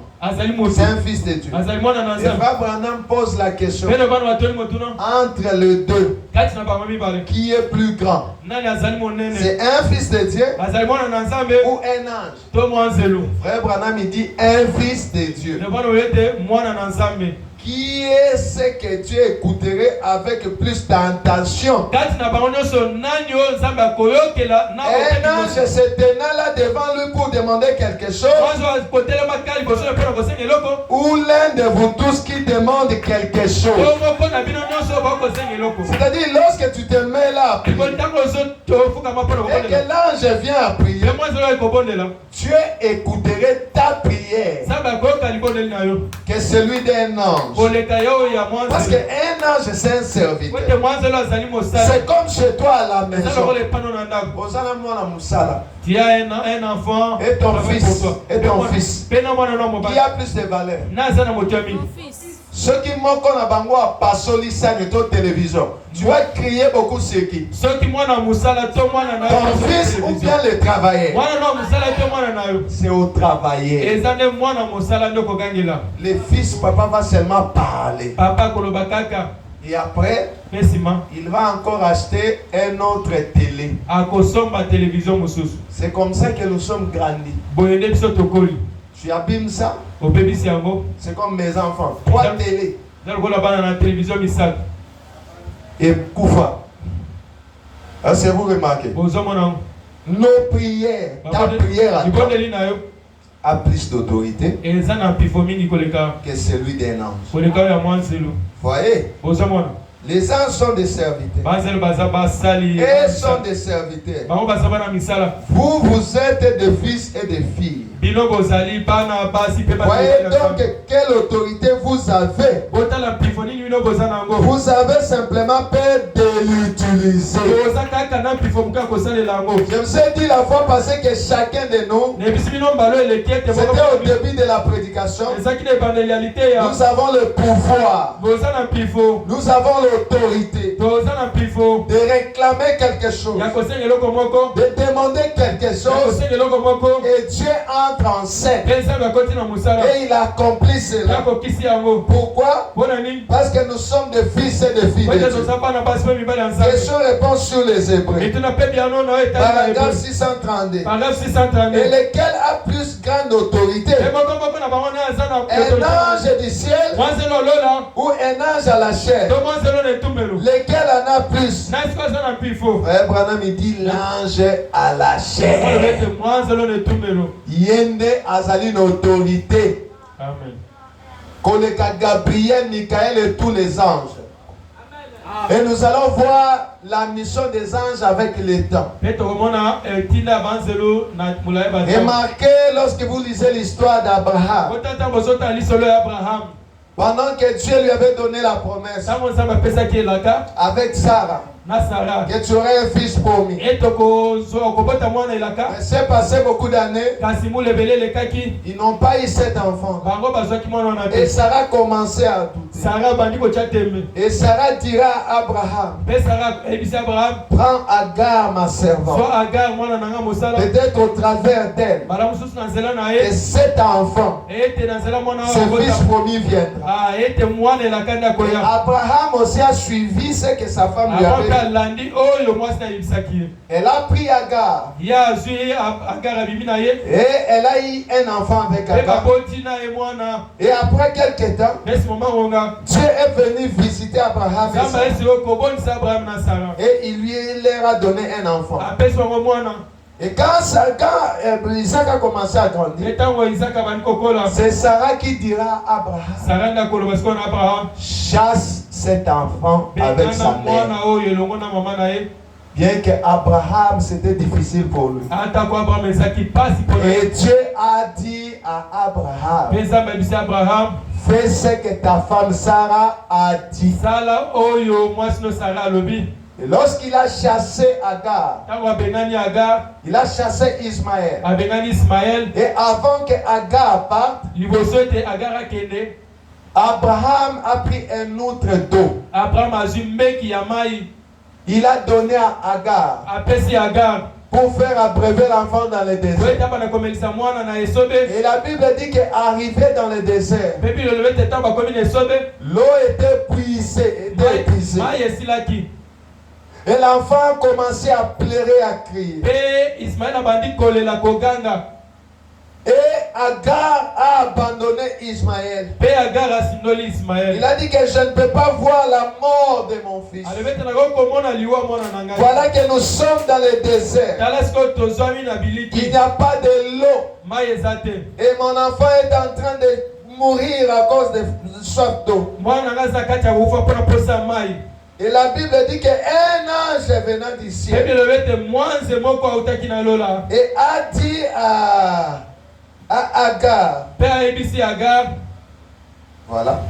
C'est un fils de Dieu. Et Frère Branham pose la question entre les deux, qui est plus grand? C'est un fils de Dieu ou un ange? Frère Branham il dit un fils de Dieu. Qui est ce que Dieu écouterait avec plus d'intention? Un ange se tenant là devant lui pour demander quelque chose, ou l'un de vous tous qui demande quelque chose. C'est-à-dire lorsque tu te mets là et que l'ange vient à prier, Dieu écouterait ta prière que celui d'un ange. Parce qu'un ange c'est un serviteur. C'est comme chez toi à la maison. Tu as un enfant et ton fils. Qui a plus de valeur? Ceux qui manquent à bango à passer sur la télévision. Tu vas crier beaucoup ce qui. Ton fils ou bien le travailleur? C'est au travailleur. Le fils, papa va seulement parler. Et après, il va encore acheter un autre télé. C'est comme ça que nous sommes grandis. Tu abîmes ça? C'est comme mes enfants. 3 télés. Et Koufa. Est-ce que vous remarquez? Nos prières, ta prière à toi, a plus d'autorité que celui d'un ange. Voyez? Les anges sont des serviteurs. Ils sont des serviteurs. Vous êtes des fils et des filles. Voyez donc quelle autorité vous avez. Vous avez simplement peur de l'utiliser. Je vous ai dit la fois passée que chacun de nous, c'était au début de la prédication, nous avons le pouvoir, nous avons l'autorité de réclamer quelque chose, de demander quelque chose, et Dieu entre en scène et il accomplit cela. Pourquoi? Parce que nous sommes des fils et des filles de Dieu. Question-réponse sur les Hébreux. Paragraphe 632. Et lequel a plus grande autorité? Un ange du ciel ou un ange à la chair? Lequel en a plus? Frère Branham il dit l'ange à la chair. Yende azali une autorité. Amen. Koleka Gabriel, Michael et tous les anges. Et nous allons voir la mission des anges avec le temps. Remarquez lorsque vous lisez l'histoire d'Abraham. Pendant que Dieu lui avait donné la promesse avec Sarah, que tu aurais un fils promis. Mais c'est passé beaucoup d'années. Ils n'ont pas eu cet enfant. Et Sarah commençait à douter. Et Sarah dira à Abraham, prends Agar ma servante. Peut-être au travers d'elle, et cet enfant, ce fils promis viendra. Et Abraham aussi a suivi ce que sa femme lui avait dit. Elle a pris Agar. Et elle a eu un enfant avec Agar. Et après quelques temps, Dieu est venu visiter Abraham et il lui leur a donné un enfant. Et quand Isaac a commencé à grandir, c'est Sarah qui dira à Abraham, chasse cet enfant avec sa mère. Bien que Abraham c'était difficile pour lui. Et Dieu a dit à Abraham, fais ce que ta femme Sarah a dit. Et lorsqu'il a chassé Agar, il a chassé Ismaël. Et avant que Agar parte, Abraham a pris un autre dos. Il a donné à Agar pour faire abreuver l'enfant dans le désert. Et la Bible dit qu'arrivé dans le désert, l'eau était épuisée. Et l'enfant commençait à pleurer, à crier. Et Agar a abandonné Ismaël. Il a dit que je ne peux pas voir la mort de mon fils. Voilà que nous sommes dans le désert. Il n'y a pas de l'eau. Et mon enfant est en train de mourir à cause de soif d'eau. Et la Bible dit qu'un ange est venu du ciel et a dit à Agar, voilà,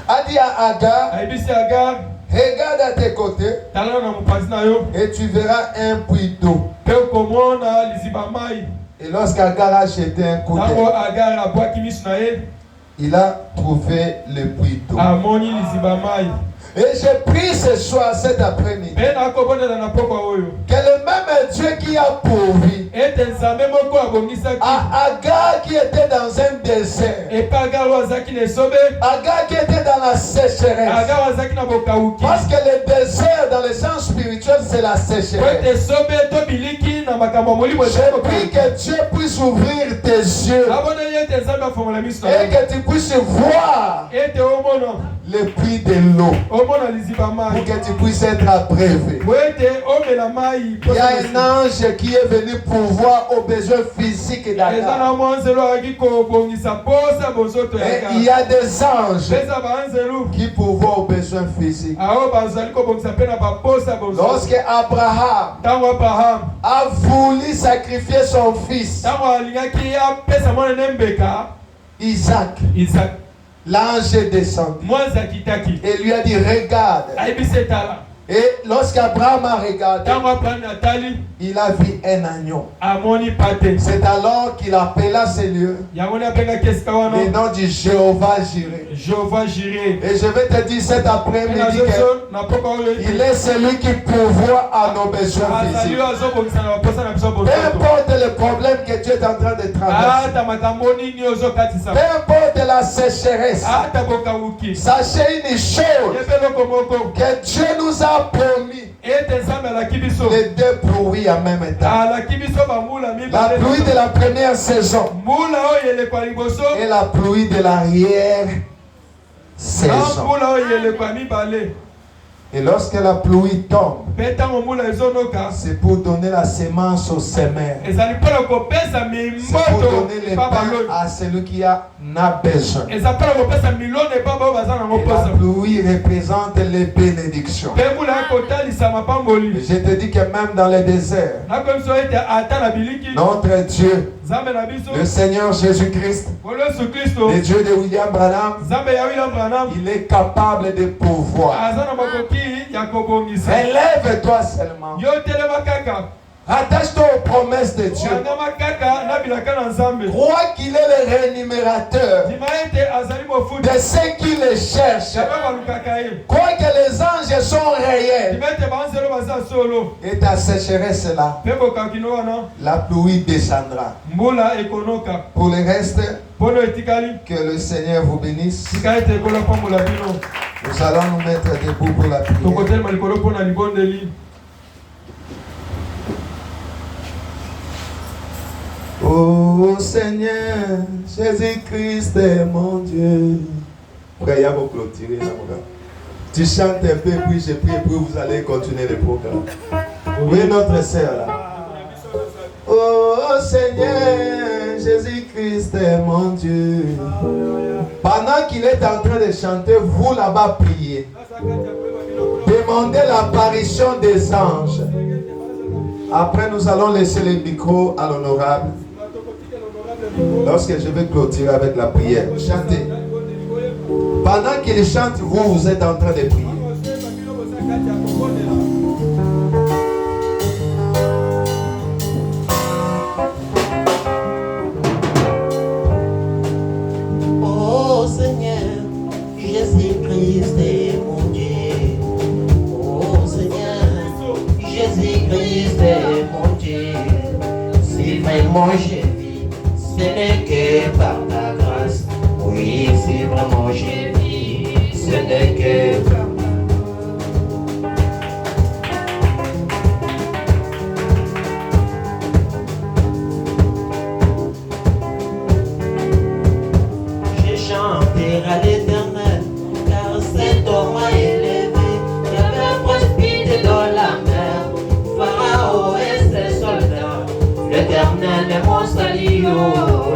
a dit à Agar, regarde à tes côtés et tu verras un puits d'eau. Et lorsqu'Agar a jeté un coup d'œil, il a trouvé le puits d'eau. Et je prie ce soir, cet après-midi, que le même Dieu qui a pourvu à Agar qui était dans un désert, Agar qui était dans la sécheresse, parce que le désert dans le sens spirituel c'est la sécheresse. Je prie que Dieu puisse ouvrir tes yeux et que tu puisses voir le puits de l'eau, pour que tu puisses être abreuvé. Il y a un ange qui est venu pourvoir aux besoins physiques d'Agar. Et il y a des anges qui pourvoient aux besoins physiques. Lorsque Abraham a voulu sacrifier son fils Isaac, l'ange est descendu et lui a dit regarde. Et lorsqu'Abraham a regardé, il a vu un agneau. C'est alors qu'il appela ce lieu le nom du Jéhovah Jireh. Et je vais te dire cet après-midi qu'il est celui qui pourvoit à nos besoins physiques. Peu importe le problème que Dieu est en train de traverser, peu importe la sécheresse, sachez une chose, que Dieu nous a promis les deux pluies en même temps. La pluie de la première saison et la pluie de l'arrière saison. Et lorsque la pluie tombe, c'est pour donner la semence au semeur. C'est pour donner le pain à celui qui en a besoin. Et la pluie représente les bénédictions. Je te dis que même dans le désert, notre Dieu, le Seigneur Jésus-Christ, le Dieu de William Branham, il est capable de pouvoir. Élève-toi seulement. Attache-toi aux promesses de Dieu. Crois qu'il est le rémunérateur de ceux qui le cherchent. Crois que les anges sont réels. Et ta sécheresse est là. La pluie descendra. Pour le reste, que le Seigneur vous bénisse. Nous allons nous mettre debout pour la prière. Oh Seigneur, Jésus-Christ est mon Dieu. Frère, vous clôturer là, mon gars. Tu chantes un peu, puis je prie, puis vous allez continuer le programme. Oui, notre sœur là. Oh Seigneur, Jésus-Christ est mon Dieu. Pendant qu'il est en train de chanter, vous là-bas priez. Demandez l'apparition des anges. Après, nous allons laisser le micro à l'honorable. Lorsque je vais clôturer avec la prière, chantez. Pendant qu'il chante, vous êtes en train de prier. Oh Seigneur, Jésus-Christ est mon Dieu. Oh Seigneur, Jésus-Christ est mon Dieu. Oui, si vraiment j'ai vu, ce n'est que j'ai chanté à l'Éternel, car cet homme m'a élevé. Il avait précipité dans la mer Pharaon et ses soldats. L'Éternel est mon salut,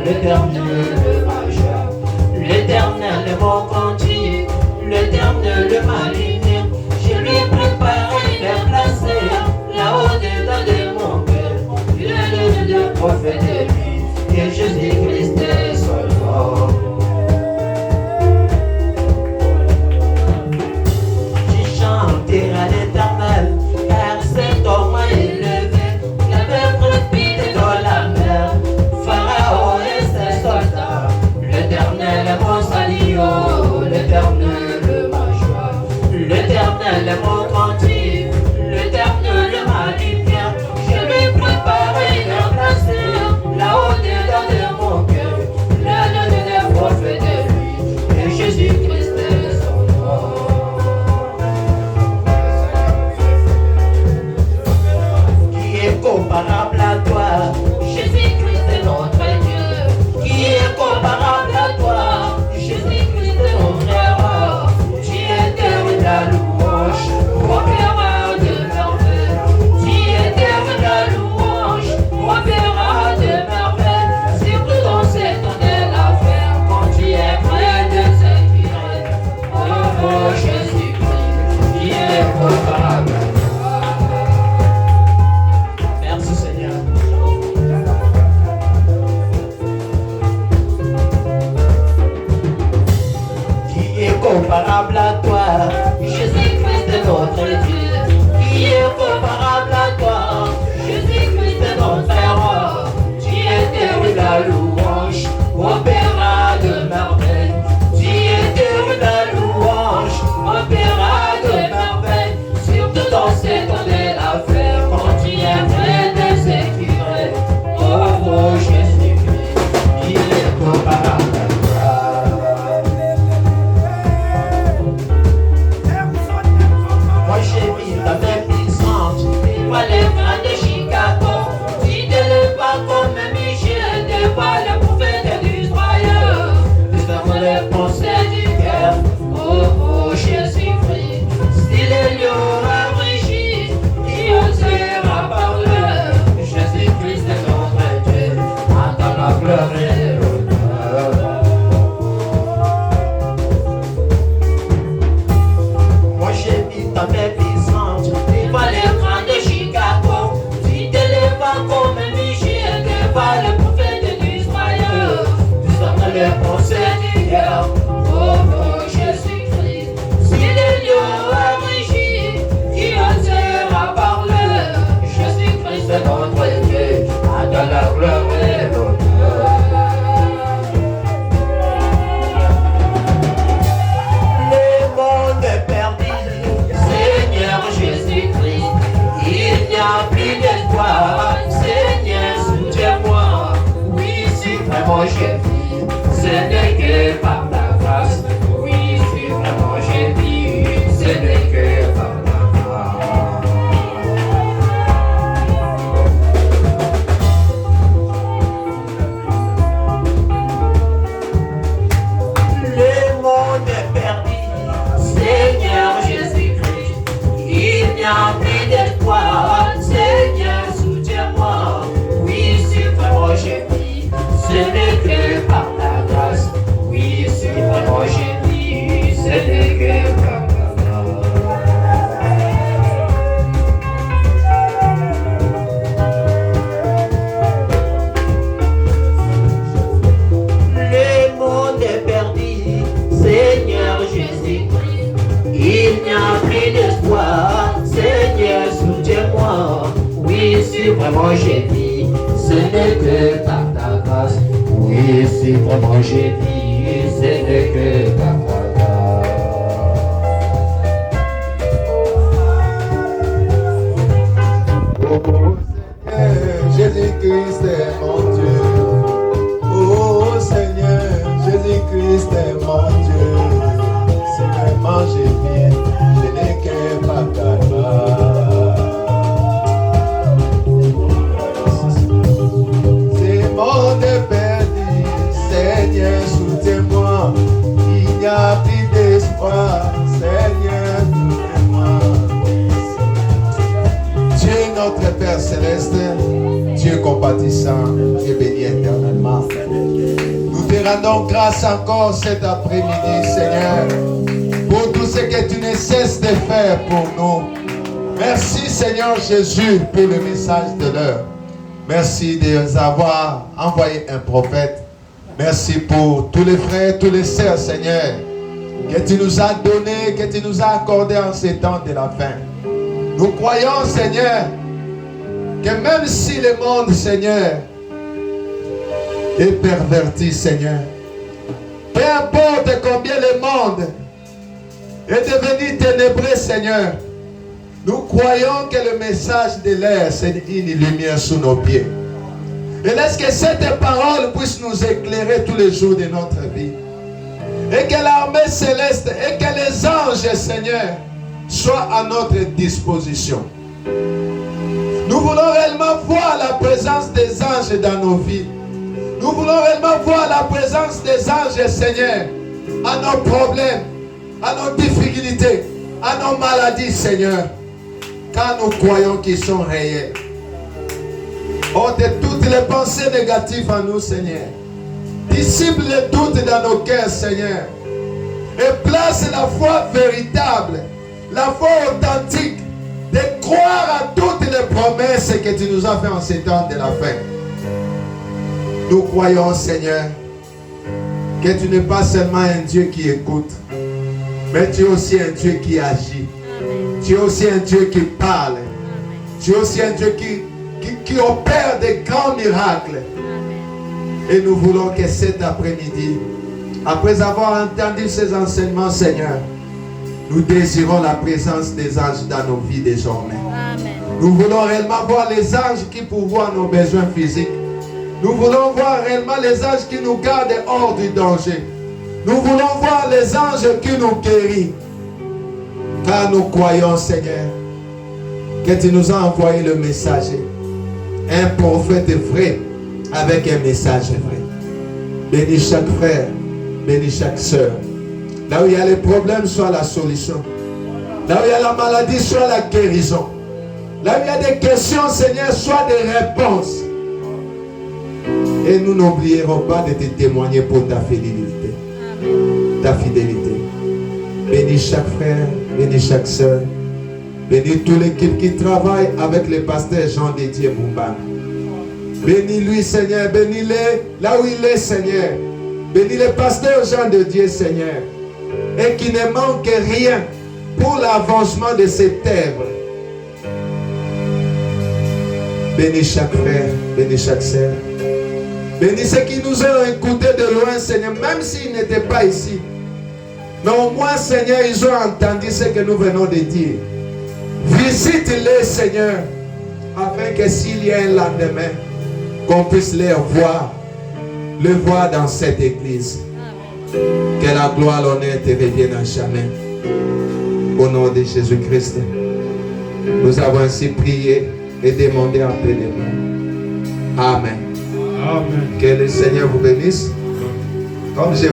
l'Éternel majeur. L'Éternel est mon cantique, l'Éternel ma lumière. Je lui ai préparé, il est placé là-haut dedans de mon cœur. Il est le prophète de lui, et Jésus-Christ est son nom. J'ai chanté à l'Éternel, car cet homme m'a élevé. Il avait précipité dans la mer Pharaon et ses soldats. L'Éternel est mon salut, l'Éternel ma joie. L'Éternel est mon cantique, l'Éternel ma lumière. Je lui ai préparé, il est placé là-haut dedans de mon cœur. Le prophète de lui, et Jésus-Christ est son nom. Qui est comparable à toi? Jésus-Christ est notre Dieu. Qui est comparable à toi? Jésus-Christ est notre frère. Tu es la louange, opéra de merveille. Tu es la louange, opéra de merveille. Surtout dans cette année l'affaire, quand tu es près de ce qui règne. Oh Jésus-Christ, qui est comparable à toi. Merci Seigneur. Qui est comparable à toi? Jésus-Christ est notre Dieu. Qui est comparable à toi? Jésus-Christ est notre frère. Tu es la louange, opéra de merveille. Tu es la louange, opéra de merveille. Surtout dans cette année l'affaire, quand tu es près de ce qui règne. Oh Jésus-Christ, qui est comparable à toi. Moi j'ai mis ta main puissante, il va les grands de Chicago. Tu te lèves pas comme un Michel, devant le prophète d'Israël. Nous avons les pensées du cœur, oh Jésus-Christ. Si les lions abrégis, qui osera parler. Jésus-Christ est notre Dieu, à dans la gloire et l'honneur. Moi j'ai mis ta main puissante, devant l'écran de Chicago. Tu te lèves pas comme un Michel, devant le prophète d'Israël. Nous sommes les pensées du cœur, oh Jésus-Christ. Si les lions abrégis, qui osera parler. Jésus-Christ est notre Dieu, à dans la gloire et l'honneur. Le monde est perdu, Seigneur Jésus-Christ. Il n'y a plus d'espoir, Seigneur, soutiens-moi. Oui, si vraiment j'ai vu, ce n'est que par ta grâce. Oui, si vraiment j'ai vu, ce n'est que par ta grâce. Le monde est perdu, Seigneur Jésus-Christ. Il n'y a plus d'espoir, Seigneur, soutiens-moi. Oui, si vraiment j'ai vu, ce n'est que par ta grâce. Oui, si vraiment j'ai vu, ce n'est que par ta grâce. Le monde est perdu, Seigneur Jésus-Christ. Il n'y a plus d'espoir, Seigneur, soutiens-moi. Oui, si vraiment j'ai vu, ce n'est que par ta grâce. Oui, si vraiment j'ai vu, ce n'est que par ta grâce. Jésus-Christ est mon Dieu. Oh Seigneur, Jésus-Christ est mon Dieu, si vraiment j'ai bien, je n'ai qu'un pas calme. C'est mon perdu, Seigneur, soutiens-moi. Il n'y a plus d'espoir, Seigneur, soutiens-moi. Dieu notre Père Céleste, Dieu compatissant, Dieu béni éternellement. Nous te rendons grâce encore cet après-midi, Seigneur, pour tout ce que tu ne cesses de faire pour nous. Merci, Seigneur Jésus, pour le message de l'heure. Merci de nous avoir envoyé un prophète. Merci pour tous les frères, tous les sœurs, Seigneur, que tu nous as donné, que tu nous as accordé en ces temps de la fin. Nous croyons, Seigneur, que même si le monde, Seigneur, est perverti, Seigneur, peu importe combien le monde est devenu ténébreux, Seigneur, nous croyons que le message de l'air, c'est une lumière sous nos pieds. Et laisse que cette parole puisse nous éclairer tous les jours de notre vie. Et que l'armée céleste et que les anges, Seigneur, soient à notre disposition. Nous voulons réellement voir la présence des anges dans nos vies. Nous voulons réellement voir la présence des anges, Seigneur, à nos problèmes, à nos difficultés, à nos maladies, Seigneur, car nous croyons qu'ils sont réels. Ôte toutes les pensées négatives en nous, Seigneur. Dissipe les doutes dans nos cœurs, Seigneur. Et place la foi véritable, la foi authentique, de croire à toutes les promesses que tu nous as faites en ces temps de la fin. Nous croyons, Seigneur, que tu n'es pas seulement un Dieu qui écoute, mais tu es aussi un Dieu qui agit. Tu es aussi un Dieu qui parle. Tu es aussi un Dieu qui opère des grands miracles. Et nous voulons que cet après-midi, après avoir entendu ces enseignements, Seigneur, nous désirons la présence des anges dans nos vies désormais. Amen. Nous voulons réellement voir les anges qui pourvoient nos besoins physiques. Nous voulons voir réellement les anges qui nous gardent hors du danger. Nous voulons voir les anges qui nous guérissent. Car nous croyons, Seigneur, que tu nous as envoyé le messager. Un prophète vrai avec un message vrai. Bénis chaque frère, bénis chaque soeur. Là où il y a les problèmes, soit la solution. Là où il y a la maladie, soit la guérison. Là où il y a des questions, Seigneur, soit des réponses. Et nous n'oublierons pas de te témoigner pour ta fidélité. Ta fidélité. Bénis chaque frère, bénis chaque soeur. Bénis toute l'équipe qui travaille avec le pasteur Jean-Dédier Moumbang. Bénis-lui, Seigneur. Bénis-le là où il est, Seigneur. Bénis le pasteur Jean de Dieu, Seigneur. Et qu'il ne manque rien pour l'avancement de cette œuvre. Bénis chaque frère, bénis chaque sœur. Bénis ceux qui nous ont écoutés de loin, Seigneur, même s'ils n'étaient pas ici. Mais au moins, Seigneur, ils ont entendu ce que nous venons de dire. Visite-les, Seigneur, afin que s'il y a un lendemain, qu'on puisse les voir, le voir dans cette église. Que la gloire, l'honneur te revienne à jamais. Au nom de Jésus-Christ, nous avons ainsi prié et demandé un peu de nous. Amen. Amen. Que le Seigneur vous bénisse. Comme j'ai